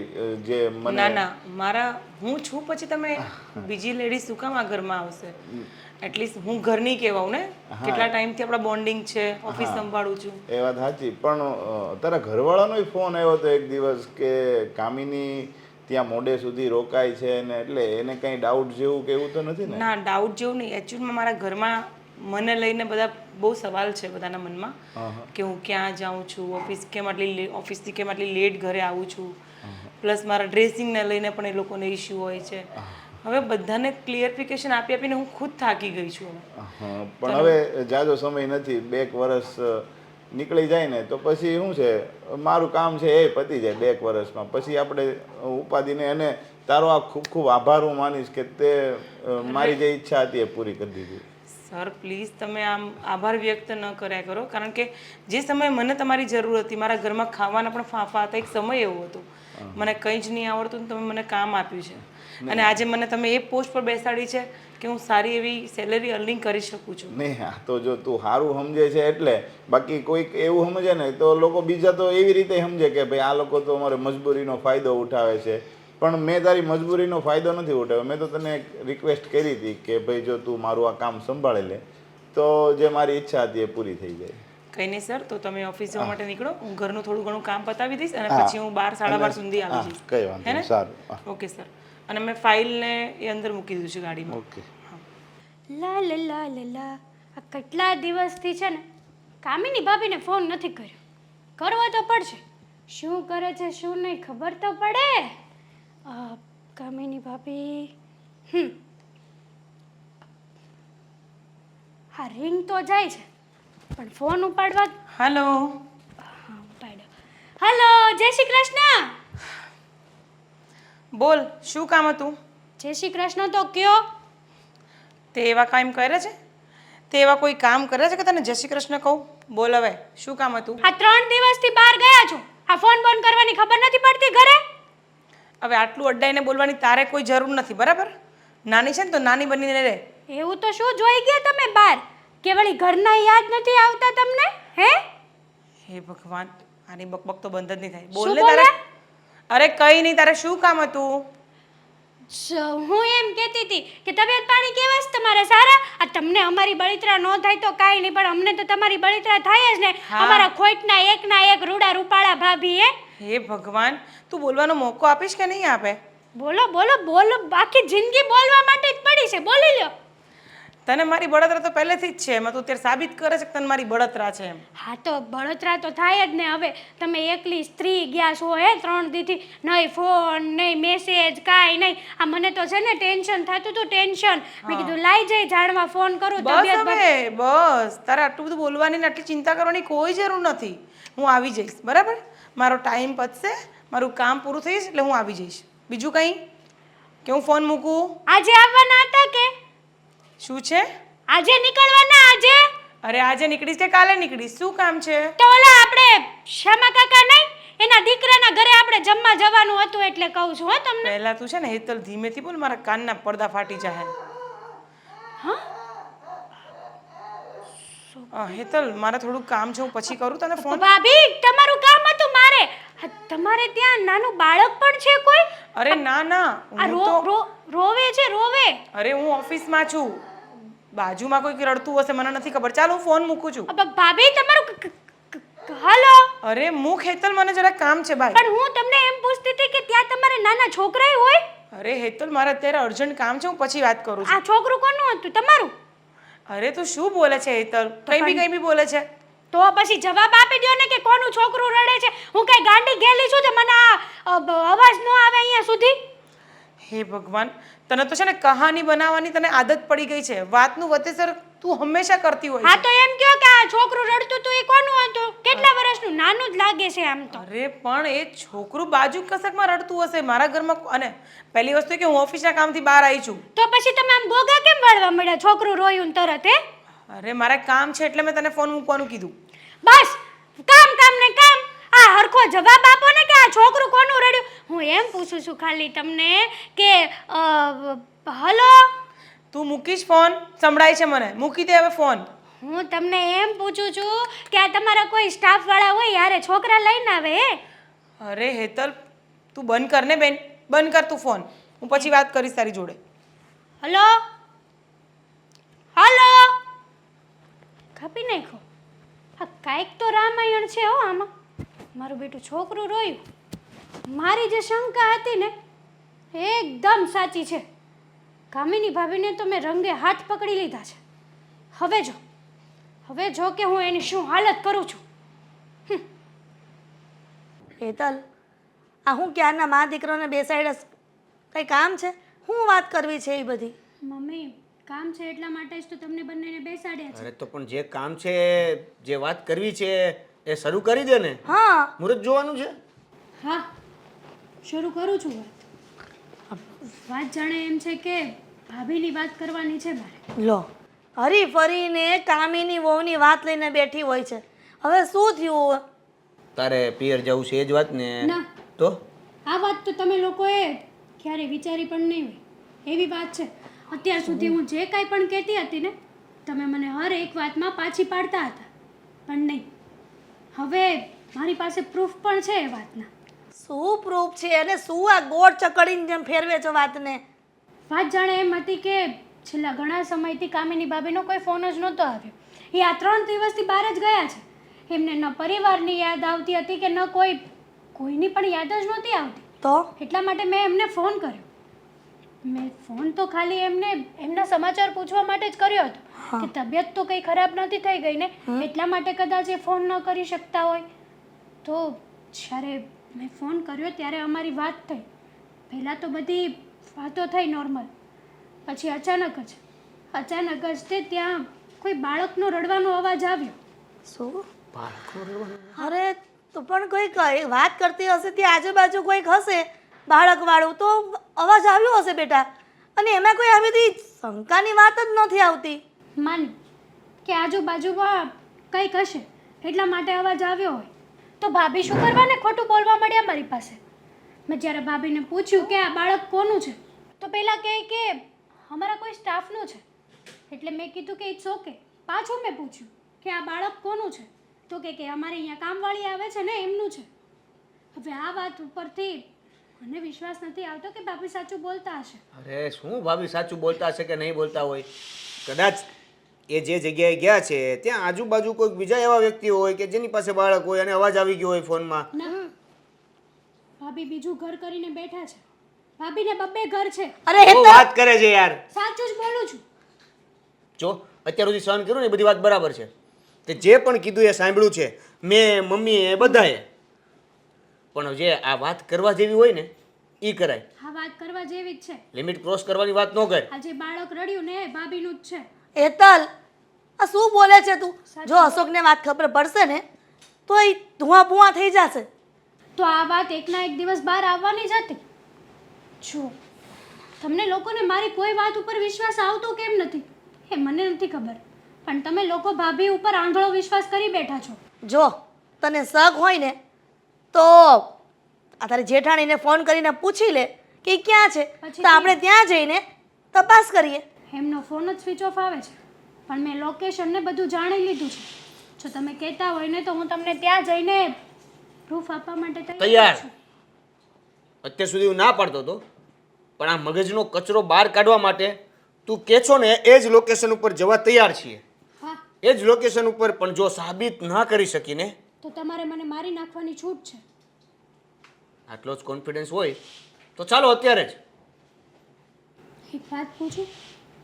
જે મને. ના ના, મારા હું છું પછી તમે બીજી લેડી શું કામ આ ઘરમાં આવશે? એટલીસ્ટ હું ઘરની કહેવાઉં ને, કેટલા ટાઈમથી આપણા બોન્ડિંગ છે, ઓફિસ સંભાળું છું. એ વાત સાચી, પણ તારા ઘરવાળાનો ફોન આવ્યો હતો એક દિવસ કે કામિની ત્યાં મોડે સુધી રોકાય છે ને એટલે એને કંઈ ડાઉટ જેવું કે એવું તો નથી ને? ના, ડાઉટ જેવું નહીં. એકચ્યુઅલમાં મારા ઘરમાં મને લઈને બધા બહુ સવાલ છે બધાના મનમાં કે હું ક્યાં જાઉં છું, ઓફિસથી કેમ આટલી લેટ ઘરે આવું છું, પ્લસ મારા ડ્રેસિંગને લઈને પણ એ લોકોને ઇશ્યુ હોય છે. હવે બધાને ક્લિયરિફિકેશન આપી આપીને હું ખુદ થાકી ગઈ છું. પણ હવે જાજો સમય નથી, 2 વર્ષ નીકળી જાય ને તો પછી શું છે, મારું કામ છે એ પતી જાય 2 વર્ષમાં. પછી આપણે ઉપાધિને, અને તારો આ ખૂબ ખૂબ આભાર હું માનીશ કે તે મારી જે ઈચ્છા હતી એ પૂરી કરી દીધી. સર પ્લીઝ તમે આમ આભાર વ્યક્ત ન કર્યા કરો, કારણ કે જે સમયે મને તમારી જરૂર હતી, મારા ઘરમાં ખાવાના પણ ફાંફા હતા, એક સમય એવો હતો મને કંઈ જ નહીં આવડતું ને તમે મને કામ આપ્યું છે. અને આજે મને તમે એ પોસ્ટ પર બેસાડી છે કે હું સારી એવી સેલેરી અર્નિંગ કરી શકું છું. નહીં, હા તો જો તું સારું સમજે છે એટલે. બાકી કોઈક એવું સમજે ને તો લોકો બીજા તો એવી રીતે સમજે કે ભાઈ આ લોકો તો અમારે મજબૂરીનો ફાયદો ઉઠાવે છે. પણ મેં તારી મજબૂરીનો ફાયદો નથી ઉઠાવ્યો. મેં તો તને એક રિક્વેસ્ટ કરી હતી કે ભાઈ જો તું મારું આ કામ સંભાળી લે તો જે મારી ઈચ્છા હતી એ પૂરી થઈ જાય. કંઈ નહીં સર, તો તમે ઓફિસ જવા માટે નીકળો, હું ઘરનું થોડું ઘણું કામ પતાવી દઈશ અને પછી હું 12-12:30 સુધી આવી જઈશ. કઈ વાંધો નહીં, સારું. Okay sir. અને મેં ફાઇલને એ અંદર મૂકી દીધું છે ગાડીમાં. ઓકે. લા લા લા લા લા. આ કેટલા દિવસથી છે ને કામિની ભાભીને ફોન નથી કર્યો. કરવો તો પડશે. શું કરે છે શું નહીં ખબર તો પડે. કામિની ભાભી હા રિંગ તો જાય છે પણ ફોન ઉપાડવા. હેલો. હા ઉપાડ્યો. હેલો, જય શ્રી કૃષ્ણ. બોલ, શું કામ હતું? જય શ્રી કૃષ્ણ તો કયો. તે એવા કામ કરે છે? તે એવા કોઈ કામ કરે છે કે તને જય શ્રી કૃષ્ણ કહું? બોલ હવે, શું કામ હતું? આ 3 દિવસથી બહાર ગયા છો, આ ફોન બોન કરવાની ખબર નથી પડતી ઘરે? હવે આટલું અડાઈને બોલવાની તારે કોઈ જરૂર નથી, બરાબર? નાની છે ને તો નાની બનીને રહે. એવું તો શું જોઈ ગયા તમે બહાર કે વળી ઘરના યાદ નથી આવતા તમને? હે ભગવાન, આની બકબક તો બંધ જ નહીં થાય. બોલ ને તારે. અરે કઈ નહીં, તારે શું કામ હતું? હું એમ કહેતી હતી કે તબિયત પાણી કેવા છે તમારે? સારા? આ તમને અમારી બળિત્રા ન થાય તો કાંઈ નહીં, પણ અમને તો તમારી બળિત્રા થાય જ ને. અમારા ખોટના એકના એક રૂડા રૂપાળા ભાભી. હે ભગવાન, તું બોલવાનો મોકો આપીશ કે નહીં આપે? બોલો બોલો બોલો, બાકી જિંદગી બોલવા માટે જ પડી છે, બોલી લ્યો. તને મારી બળતરા તો પહેલેથી જ છે એમાં તું અત્યારે સાબિત કરે છે કે તને મારી બળતરા છે એમ. હા તો બળતરા તો થાય જ ને. હવે તમે એકલી સ્ત્રી ગયા છો હે 3 દીથી, નહીં ફોન નહીં મેસેજ કાંઈ નહીં. આ મને તો છે ને ટેન્શન થતું હતું, ટેન્શન. મેં કીધું લાઈ જઈ જાણવા ફોન કરું બસ તબિયત હવે બસ, તારે આટલું બધું બોલવાની ને આટલી ચિંતા કરવાની કોઈ જરૂર નથી. હું આવી જઈશ, બરાબર? મારો ટાઈમ પતશે, મારું કામ પૂરું થઈ જશે એટલે હું આવી જઈશ. બીજું કંઈ કે હું ફોન મૂકું? આજે આવવાના હતા કે શું છે? આજે નીકળવાના આજે? અરે આજે નીકળીશ કે કાલે નીકળીશ? શું કામ છે? તો ઓલા આપણે શ્યામા કાકા નહીં, એના દીકરાના ઘરે આપણે જમવા જવાનું હતું એટલે કહું છું હો તમને. પહેલા તું છે ને હેતલ ધીમેથી બોલ, મારા કાનના પડદા ફાટી જાય. હેતલ મારે થોડું કામ છે, હું પછી કરું તને ફોન. ભાભી તમારું કામ હતું મારે. તમારે ત્યાં નાનું બાળક પણ છે કોઈ? અરે ના ના, આ હું તો રોવે છે રોવે. અરે હું ઓફિસમાં છું, બાજુમાં કોઈક રડતું હશે, મને નથી ખબર. ચાલ હું ફોન મૂકું છું. ભાભી તમારું હલો. અરે મૂક હેતલ, મને જરા કામ છે ભાઈ. પણ હું તમને એમ પૂછતી હતી કે ત્યાં તમારે નાના છોકરાય હોય? અરે હેતલ મારે અત્યારે અર્જન્ટ કામ છે, હું પછી વાત કરું છું. આ છોકરું કોનું હતું? તમારું? અરે તું શું બોલે છે હેતલ? કઈ બી બોલે છે. તો પછી જવાબ આપી દો ને કે કોનું છોકરું રડે છે. હું કઈ ગાંડી ગેલી છું તો મને આ અવાજ ન આવે અહીંયા સુધી? હે ભગવાન, તને તો છે ને કહાની બનાવવાની તને આદત પડી ગઈ છે. વાતનું વતેસર તું હંમેશા કરતી હોય હા છે. તો એમ કયો કે આ છોકરું રડતું હતું એ કોનું હતું? કેટલા વર્ષનું? નાનું જ લાગે છે આમ તો. અરે પણ એ છોકરું બાજુ કસકમાં રડતું હશે મારા ઘરમાં. અને પહેલી વસ્તુ કે હું ઓફિસના કામથી બહાર આવી છું. તો પછી તમે આમ ગોગા કેમ વળવા મળ્યા? છોકરું રોયું ને તરત હે? અરે મારે કામ છે એટલે મેં તને ફોન મૂકવાનું કીધું. બસ કામ ને કામ. આ હરખો જવાબ આપો ને કે આ છોકરું કોનું રડ્યું. હું એમ પૂછું છું ખાલી તમને કે હલો. તું મૂકીશ ફોન? સંભળાય છે મને, મૂકી દે હવે ફોન. હું તમને એમ પૂછું છું કે આ તમારા કોઈ સ્ટાફ વાળા હોય યારે છોકરા લઈને આવે હે? અરે હેતલ તું બંધ કર ને બેન, બંધ કર તું ફોન. હું પછી વાત કરીશ તારી જોડે. Hello hello. કાપી નાખો. હા કાંઈક તો રામાયણ છે હો આમાં. મારું બેટું છોકરું રોયું. મારી જે શંકા હતી ને એકદમ સાચી છે. કામિની ભાભીને તો મેં રંગે હાથ પકડી લીધા છે. હવે જો કે હું એની શું હાલત કરું છું. હેતલ, આ હું ક્યારના મા દીકરોને બેસાડ્યા, કંઈ કામ છે? હું વાત કરવી છે એ બધી? મમ્મી કામ છે એટલા માટે જ તો તમને બંનેને બેસાડ્યા છે. અરે તો પણ જે કામ છે, જે વાત કરવી છે એ શરૂ કરી દે ને. હા, મુહૂર્ત જોવાનું છે. હા શરૂ કરું છું વાત જાણે એમ છે કે ભાભીની વાત કરવાની છે મારે. લો હરી ફરીને કામીની વહુની વાત લઈને બેઠી હોય છે. હવે શું થયું? તારે પિયર જવું છે એ જ વાત ને? ના. તો આ વાત તો તમે લોકોએ ક્યારે વિચારી પણ નહીં હોય એવી વાત છે. અત્યાર સુધી હું જે કાંઈ પણ કહેતી હતી ને તમે મને હર એક વાતમાં પાછી પાડતા હતા, પણ નહીં. હવે મારી પાસે પ્રૂફ પણ છે એ વાતના. શું પ્રૂફ છે અને શું આ ગોળ ચકડીને જેમ ફેરવે છો વાતને? વાત જાણે એમ હતી કે છેલ્લા ઘણા સમયથી કામિની ભાભીનો કોઈ ફોન જ નહોતો આવ્યો. એ આ 3 દિવસથી બહાર જ ગયા છે. એમને ન પરિવારની યાદ આવતી હતી કે ન કોઈની પણ યાદ જ નહોતી આવતી. તો એટલા માટે મેં એમને ફોન કર્યો. મેં ફોન તો ખાલી એમના સમાચાર પૂછવા માટે જ કર્યો હતો કે તબિયત તો કંઈ ખરાબ નથી થઈ ગઈ ને, એટલા માટે કદાચ એ ફોન ન કરી શકતા હોય. તો જ્યારે મેં ફોન કર્યો ત્યારે અમારી વાત થઈ. પહેલાં તો બધી વાતો થઈ નોર્મલ, પછી અચાનક જ તે ત્યાં કોઈ બાળકનો રડવાનો અવાજ આવ્યો. શું? અરે તો પણ કોઈ વાત કરતી હશે ત્યાં આજુબાજુ કોઈક હશે બાળકવાળું, તો અવાજ આવ્યો હશે બેટા. અને એમાં કોઈ આવી બધી શંકાની વાત જ નથી આવતી. માન કે આજુબાજુમાં કંઈક હશે એટલા માટે અવાજ આવ્યો હોય. તો ભાભી શું કરવાને ખોટું બોલવા મળ્યા મારી પાસે. મેં જ્યારે ભાભીને પૂછ્યું કે આ બાળક કોનું છે તો પહેલાં કહે કે અમારા કોઈ સ્ટાફનું છે. એટલે મેં કીધું કે ઇટ્સ ઓકે. પાછું મેં પૂછ્યું કે આ બાળક કોનું છે તો કે અમારે અહીંયા કામવાળી આવે છે ને એમનું છે. હવે આ વાત ઉપરથી મને વિશ્વાસ નથી આવતો કે ભાભી સાચું બોલતા હશે. અરે શું ભાભી સાચું બોલતા હશે કે નહીં બોલતા હોય? કદાચ એ જે જગ્યાએ ગયા છે ત્યાં આજુબાજુ કોઈક બીજા એવા વ્યક્તિ હોય કે જેની પાસે બાળક હોય અને અવાજ આવી ગયો હોય ફોનમાં. ના, ભાભી બીજું ઘર કરીને બેઠા છે. ભાભીને 2 ઘર છે. અરે શું વાત કરે છે યાર? સાચું જ બોલું છું. જો અત્યાર સુધી સહન કર્યું ને એ બધી વાત બરાબર છે. તે જે પણ કીધું એ સાંભળ્યું છે મેં, મમ્મીએ, એ બધાએ. પણ જે આ વાત કરવા જેવી હોય ને એ કરાય. હા, વાત કરવા જેવી જ છે. લિમિટ ક્રોસ કરવાની વાત ન કર. આ જે બાળક રડ્યું ને એ ભાભીનું જ છે. હેતલ, આ શું બોલે છે તું? જો અશોકને વાત ખબર પડશે ને તો એ ધુઆ પુઆ થઈ જશે. તો આ વાત એકના એક દિવસ બહાર આવવાની જ હતી. જો તમને લોકોને મારી કોઈ વાત ઉપર વિશ્વાસ આવતો કેમ નથી એ મને નથી ખબર, પણ તમે લોકો ભાભી ઉપર આંધળો વિશ્વાસ કરી બેઠા છો. જો તને શક હોય ને તો આ તારી જેઠાણીને ફોન કરીને પૂછી લે કે ઈ ક્યાં છે, તો આપણે ત્યાં જઈને તપાસ કરીએ. એમનો ફોન જ સ્વિચ ઓફ આવે છે, પણ મેં લોકેશન ને બધું જાણી લીધું છે. જો તમે કહેતા હોય ને તો હું તમને ત્યાં જઈને પ્રૂફ આપવા માટે તૈયાર. છું. અત્યાર સુધી હું ના પાડતો હતો, પણ આ મગજનો કચરો બહાર કાઢવા માટે તું કે છો ને એ જ લોકેશન ઉપર જવા તૈયાર છીએ. હા, એ જ લોકેશન ઉપર, પણ જો સાબિત ના કરી શકીને તો તમારે મને મારી નાખવાની છૂટ છે. આટલો જ કોન્ફિડન્સ હોય તો ચાલો અત્યારે જ. એક વાત પૂછું,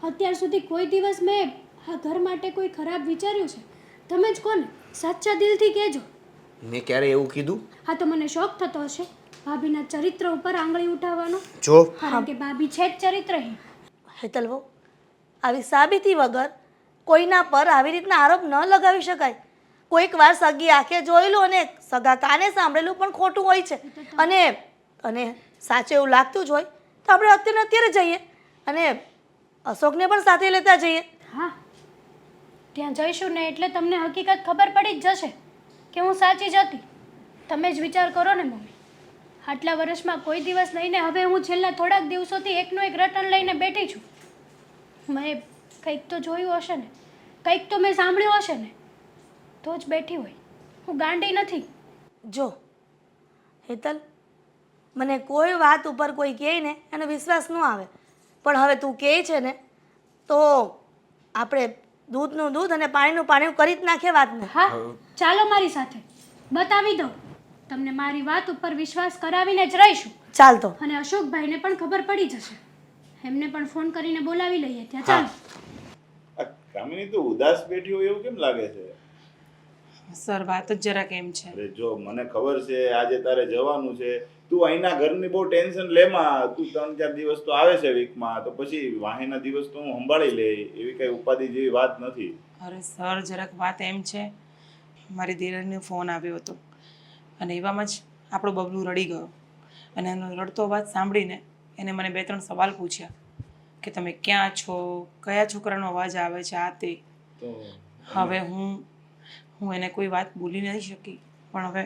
અત્યાર સુધી કોઈ દિવસ મેં આ ઘર માટે કોઈ ખરાબ વિચાર્યું છે? તમે જ કોને સાચા દિલથી કહેજો. મેં ક્યારે એવું કીધું? હા, તો મને શોખ થતો હશે ભાભીના ચરિત્ર ઉપર આંગળી ઉઠાવવાનો, જો કારણ કે ભાભી છે જ ચરિત્રહીન. હેતલ બહુ, આવી સાબિતી વગર કોઈના પર આવી રીતના આરોપ ન લગાવી શકાય. કોઈક વાર સગી આંખે જોયેલું અને સગા કાને સાંભળેલું પણ ખોટું હોય છે. અને સાચું એવું લાગતું જ હોય તો આપણે અત્યારે જઈએ અને અશોકને પણ સાથે લેતા જઈએ. હા, ત્યાં જઈશું ને એટલે તમને હકીકત ખબર પડી જ જશે કે હું સાચી જ હતી. તમે જ વિચાર કરો ને મમ્મી, આટલા વર્ષમાં કોઈ દિવસ લઈને હવે હું છેલ્લા થોડાક દિવસોથી એકનું એક રટણ લઈને બેઠી છું. મેં કંઈક તો જોયું હશે ને, કંઈક તો મેં સાંભળ્યું હશે ને, તો જ બેઠી હોય. હું ગાંડી નથી. જો હેતલ, મને કોઈ વાત ઉપર કોઈ કહે ને એનો વિશ્વાસ ન આવે, પણ હવે તું કહે છે ને તો આપણે દૂધનું દૂધ અને પાણીનું પાણી કરી જ નાખીએ વાતને. હા, ચાલો મારી સાથે બતાવી દઉં. તમને મારી વાત ઉપર વિશ્વાસ કરાવીને જ રહીશું. ચાલ તો. અને અશોકભાઈને પણ ખબર પડી જશે. એમને પણ ફોન કરીને બોલાવી લઈએ ત્યાં. ચાલો. કામિની તું ઉદાસ બેઠી હોય એવું કેમ લાગે છે? સર વાત જ જરા કેમ છે. અરે જો મને ખબર છે આજે તારે જવાનું છે, તું અહીંના ઘરની બહુ ટેન્શન લેમાં. તું 3-4 દિવસ તો આવે છે વીકમાં, તો પછી વાહીના દિવસ તો હું સંભાળી લે, એવી કઈ ઉપાધિ જેવી વાત નથી. અરે સર જરાક વાત એમ છે, મારી દીકરીનો ફોન આવ્યો હતો અને એવામાં જ આપણો બબલું રડી ગયો અને એનો રડતો અવાજ સાંભળીને એને મને 2-3 સવાલ પૂછ્યા કે તમે ક્યાં છો, કયા છોકરાનો અવાજ આવે છે, આ તે. તો હવે હું એને કોઈ વાત બોલી નહીં શકી, પણ હવે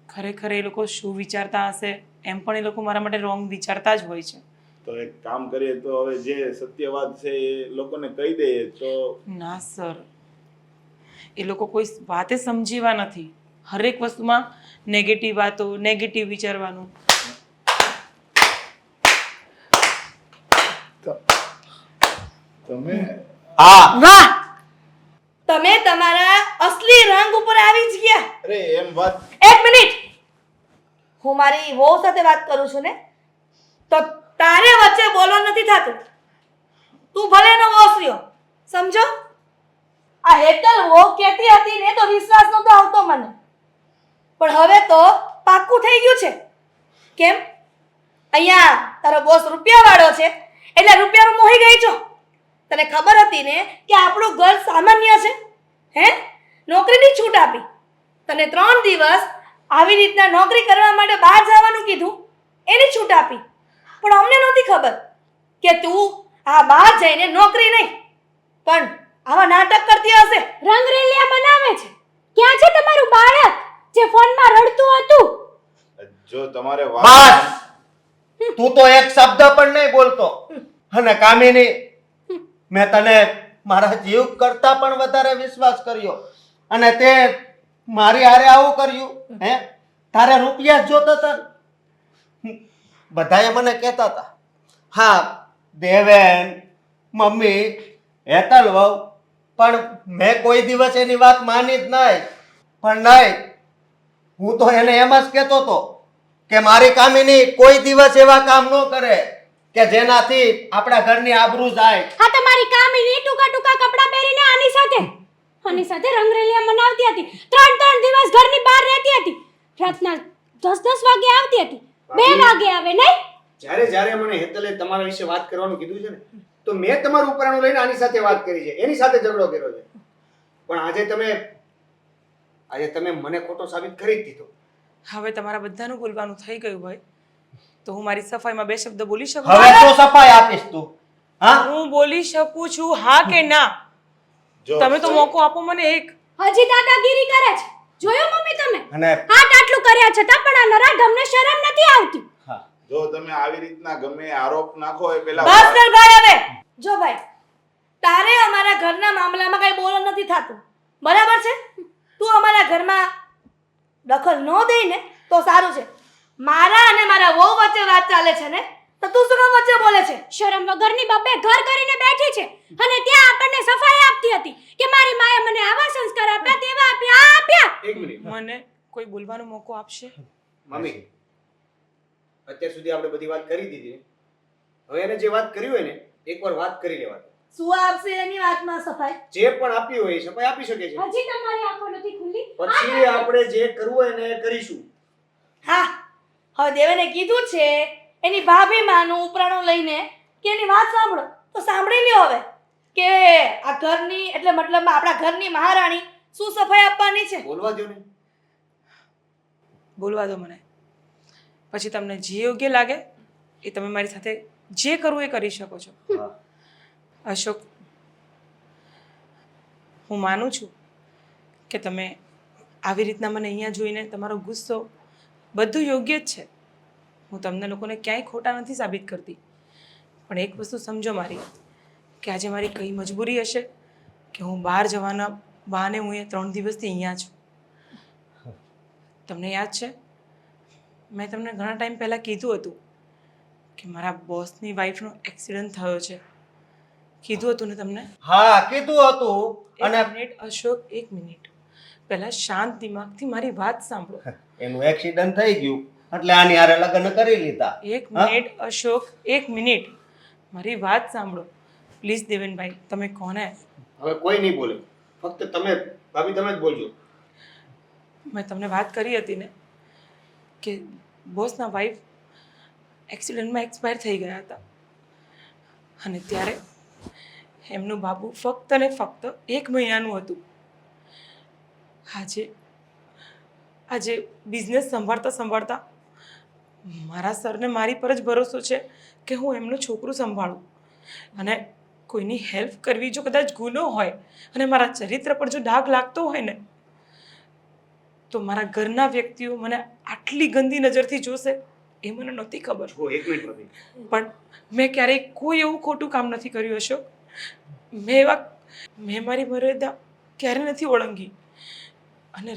ખરેખર એ લોકો શું વિચારતા હશે એમ પણ એ લોકો મારા માટે રોંગ વિચારતા જ હોય છે. તો એક કામ કરીએ તો હવે જે સત્ય વાત છે એ લોકોને કહી દઈએ તો. ના સર, એ લોકો કોઈ વાતે સમજીવા નથી. હરેક વસ્તુમાં નેગેટિવ વાતો, નેગેટિવ વિચારવાનું. તમે હા, વાહ, તમે તમારા અસલી રંગ ઉપર આવી જ ગયા. અરે એમ વાત. એક મિનિટ, હું મારી વહુ સાથે વાત કરું છું ને, તો તારે વચ્ચે બોલવા નથી થતું. તું ભલે એનો બોસ રહ્યો, સમજો. આ હેતલ વહુ કહેતી હતી ને તો વિશ્વાસ નહોતો આવતો મને, પણ હવે તો પાક્કું થઈ ગયું છે. કેમ? અહીંયા તારો બોસ રૂપિયાવાળો છે એટલે રૂપિયાનો મોહી ગઈ છો. તને ખબર હતી ને કે આપણું ઘર સામાન્ય છે, હે? નોકરીની છૂટ આપી, તને 3 દિવસ આવી રીતના નોકરી કરવા માટે બહાર જવાનું કીધું, એની છૂટ આપી. પણ અમને નહોતી ખબર કે તું આ બહાર જઈને નોકરી નહીં પણ આવા નાટક કરતી હશે. રંગરેલિયા બનાવે છે. ક્યાં છે તમારું બાળક જે ફોનમાં રડતું હતું? જો તમારે બસ, તું તો એક શબ્દ પણ નહીં બોલતો. અને કામિની, મેં તને મારા જીવ કરતા પણ વધારે વિશ્વાસ કર્યો અને તે મારી હારે આવું કર્યું. હે, તારે રૂપિયા જ જોતા હતા. બધાએ મને કહેતા હતા, હા દેવેન, મમ્મી, હેતલ વહુ, પણ મેં કોઈ દિવસ એની વાત માની જ નહીં. પણ નહીં, હું તો એને એમ જ કહેતો હતો કે મારી કામિની કોઈ દિવસ એવા કામ ન કરે કે જેનાથી આપણા ઘરની આબરૂ જાય. આ તમારી કામીની ટૂંકા ટૂંકા કપડાં પહેરીને આની સાથે રંગરેલિયા મનાવતી હતી. 3 દિવસ ઘરની બહાર રહેતી હતી. રાતના 10 વાગે આવતી હતી. 2 વાગે આવે નહીં? જ્યારે મને હેતલે તમારા વિશે વાત કરવાનું કીધું છે ને, તો મેં તમારું ઉપરાણું લઈને આની સાથે વાત કરી છે, એની સાથે ઝઘડો કર્યો છે. પણ આજે તમે મને ખોટો સાબિત કરી જ દીધો. હવે તમારા બધાનું બોલવાનું થઈ ગયું ભાઈ, તો હું મારી સફાઈમાં 2 શબ્દ બોલી શકું? હવે તો સફાઈ આપીશ તું. હા, હું બોલી શકું છું, હા કે ના? જો તમે તો મોકો આપો મને એક. હજી દાદાગીરી કરે છે. જોયું મમ્મી તમે? અને આટલું કર્યા છતાં પણ આ નરાધમને શરમ નથી આવતી. હા, જો તમે આવી રીતના ગમે આરોપ નાખો એ પેલા બસ કર ભાઈ હવે. જો ભાઈ, તારે અમારા ઘરના મામલામાં કઈ બોલવાનું નથી થતું, બરાબર છે? તું અમારા ઘરમાં દખલ ન દઈ ને તો સારું છે. મારા અને મારા વહુ વચ્ચે વાત ચાલે છે ને, તો તું શું કામ વચ્ચે બોલે છે? શરમ વગરની બબ્બે ઘર કરીને બેઠી છે અને ત્યાં આપણને સફાઈ આપતી હતી કે મારી માએ મને આવા સંસ્કાર આપ્યા, તેવા આપ્યા, આ આપ્યા. એક મિનિટ મને કોઈ બોલવાનો મોકો આપશે? મમ્મી, અત્યાર સુધી આપણે બધી વાત કરી દીધી ને. હવે એને જે વાત કરી હોય ને, એકવાર વાત કરી લેવા દો. શું આપશે એની વાતમાં સફાઈ? જે પણ આપી હોય એ સફાઈ આપી શકે છે. હજી તમારી આંખો નથી ખુલ્લી. પછી આપણે જે કરવું હોય ને એ કરીશું. હા, હવે દેવેને કીધું છે એની ભાભી માનું ઉપરાણું લઈને કે એની વાત સાંભળો તો સાંભળી લ્યો હવે કે આ ઘરની એટલે મતલબમાં આપણા ઘરની મહારાણી શું સફાઈ આપવાની છે. બોલવા દો ને. બોલવા દો મને. પછી તમને જે યોગ્ય લાગે એ તમે મારી સાથે જે કરવું એ કરી શકો છો. હા. અશોક, હું માનું છું કે તમે આવી રીતના મને અહીંયા જોઈને તમારો ગુસ્સો બધું યોગ્ય જ છે. હું તમને લોકોને ક્યાંય ખોટા નથી સાબિત કરતી, પણ એક વસ્તુ સમજો મારી, કે આજે મારી કઈ મજબૂરી હશે કે હું બહાર જવાના બહાને હું એ 3 દિવસથી અહીંયા છું. તમને યાદ છે મેં તમને ઘણા ટાઈમ પહેલાં કીધું હતું કે મારા બોસની વાઈફનો એક્સિડન્ટ થયો છે? કીધું હતું ને તમને? હા, કીધું હતું. અને એક મિનિટ અશોક, 1 મિનિટ. પહેલા શાંત દિમાગથી મારી વાત સાંભળો. એનું એક્સિડન્ટ થઈ ગયું એટલે આની હારે લગ્ન કરી લીધા. 1 મિનિટ અશોક, 1 મિનિટ. મારી વાત સાંભળો પ્લીઝ. દેવેનભાઈ, તમે કોને? હવે કોઈ નહીં બોલે, ફક્ત તમે ભાભી તમે જ બોલજો. મેં તમને વાત કરી હતી ને કે બોસના વાઈફ એક્સિડન્ટમાં એક્સપાયર થઈ ગયા હતા, અને ત્યારે એમનું બાબુ ફક્ત ને ફક્ત 1 મહિનાનું હતું. આજે બિઝનેસ સંભાળતા મારા સરને મારી પર જ ભરોસો છે કે હું એમનું છોકરું સંભાળું, અને કોઈની હેલ્પ કરવી જો કદાચ ગુનો હોય અને મારા ચરિત્ર પર જો ડાઘ લાગતો હોય ને, તો મારા ઘરના વ્યક્તિઓ મને આટલી ગંદી નજરથી જોશે એ મને નહોતી ખબર. જો એક મિનિટ ભાભી. પણ મેં ક્યારેય કોઈ એવું ખોટું કામ નથી કર્યું અશોક. મેં મારી મર્યાદા ક્યારે નથી ઓળંગી. અને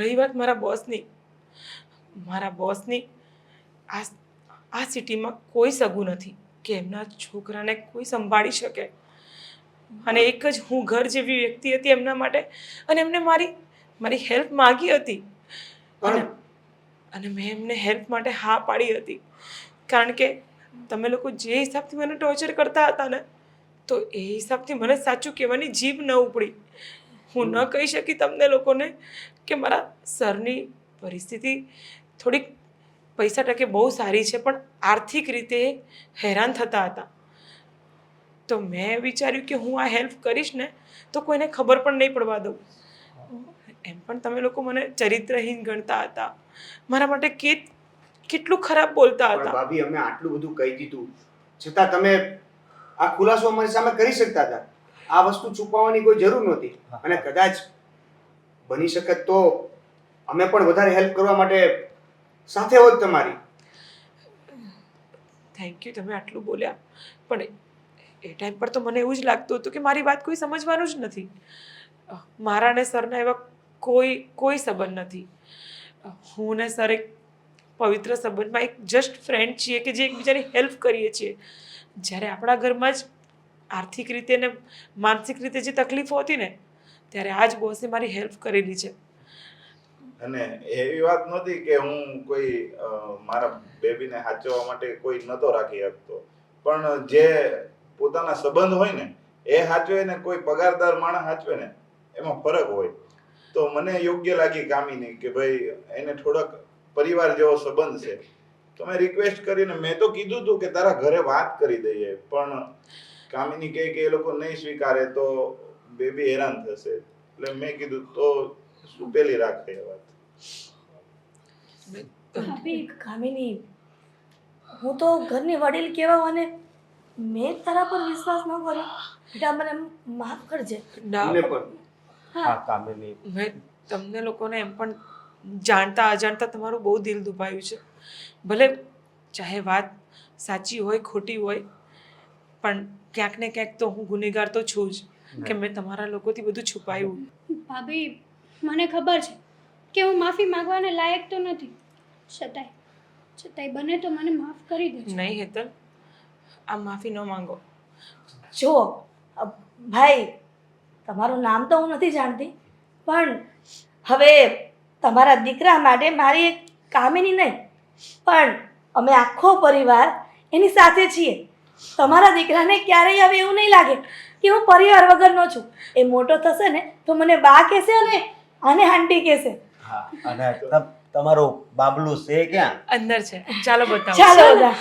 રહી વાત મારા બોસની આ સિટીમાં કોઈ સગું નથી કે એમના છોકરાને કોઈ સંભાળી શકે, અને એક જ હું ઘર જેવી વ્યક્તિ હતી એમના માટે, અને એમને મારી હેલ્પ માગી હતી, અને મેં એમને હેલ્પ માટે હા પાડી હતી. કારણ કે તમે લોકો જે હિસાબથી મને ટોર્ચર કરતા હતા ને, તો એ હિસાબથી મને સાચું કહેવાની જીભ ન ઉપડી. હું ન કહી શકી તમને લોકોને કે મારા સરની પરિસ્થિતિ થોડીક પૈસા ટકે બહુ સારી છે, પણ આર્થિક રીતે હેરાન થતા હતા. તો મેં વિચાર્યું કે હું આ હેલ્પ કરીશ ને તો કોઈને ખબર પણ નહીં પડવા દઉં. એમ પણ તમે લોકો મને ચરિત્રહીન ગણતા હતા, મારા માટે કેટલું ખરાબ બોલતા પણ હતા. ભાભી, અમે આટલું બધું કહી દીધું છતાં તમે આ ખુલાસો અમારી સામે કરી શકતા હતા. આ વસ્તુ છુપાવવાની કોઈ જરૂર નહોતી, અને કદાચ બની શકે તો અમે પણ વધારે હેલ્પ કરવા માટે સાથે હોત તમારી. થેન્ક યુ, તમે આટલું બોલ્યા, પણ એ ટાઈમ પર તો મને એવું જ લાગતું હતું કે મારી વાત કોઈ સમજવાનું જ નથી. મારા ને સરના એવા કોઈ સંબંધ નથી. હું ને સર એક પવિત્ર સંબંધમાં એક જસ્ટ ફ્રેન્ડ છીએ કે જે એકબીજાની હેલ્પ કરીએ છીએ. જ્યારે આપણા ઘરમાં જ આર્થિક રીતે ને માનસિક રીતે જે તકલીફો હતી ને, ત્યારે આ જ બોસે મારી હેલ્પ કરેલી છે. અને એવી વાત નહોતી કે હું કોઈ મારા બેબીને સાચવવા માટે કોઈ નહોતો રાખી શકતો. પણ જે પોતાના સંબંધ હોય ને એ સાચવે ને કોઈ પગારદાર માણસ સાચવે ને એમાં ફરક હોય. તો મને યોગ્ય લાગી કામિની કે ભાઈ એને થોડોક પરિવાર જેવો સંબંધ છે, તો મેં રિક્વેસ્ટ કરીને મેં તો કીધું હતું કે તારા ઘરે વાત કરી દઈએ, પણ કામિની કહે કે એ લોકો નહીં સ્વીકારે તો બેબી હેરાન થશે, એટલે મેં કીધું તો શું પેલી રાખે એ વાત. ભાભી કામિની, હું તો ઘરની વડીલ કહેવા અને મેં તારા પર વિશ્વાસ ન કર્યો. બેટા મને માફ કરજે. ના હા કામિની, મેં તમને લોકોને એમ પણ જાણતા અજાણતા તમારું બહુ દિલ દુભાયું છે. ભલે ચાહે વાત સાચી હોય ખોટી હોય, પણ ક્યાંક ને ક્યાંક તો હું ગુનેગાર તો છું જ કે મેં તમારા લોકોથી બધું છુપાયું. ભાભી મને ખબર છે કે હું માફી માંગવાને લાયક તો નથી, છતાંય બને તો મને માફ કરી દેજો. નહીં હેતલ, આ માફી ન માંગો. જુઓ ભાઈ, તમારું નામ તો હું નથી જાણતી, પણ હવે તમારા દીકરા માટે મારી એક કામિની નહીં પણ અમે આખો પરિવાર એની સાથે છીએ. તમારા દીકરાને ક્યારેય હવે એવું નહીં લાગે કે હું પરિવાર વગરનો છું. એ મોટો થશે ને તો મને બા કહેશે અને આને આંટી કહેશે. હા, અને તમારું બાબલું છે ક્યાં? અંદર છે, ચાલો બતાવો. ચાલો બધા.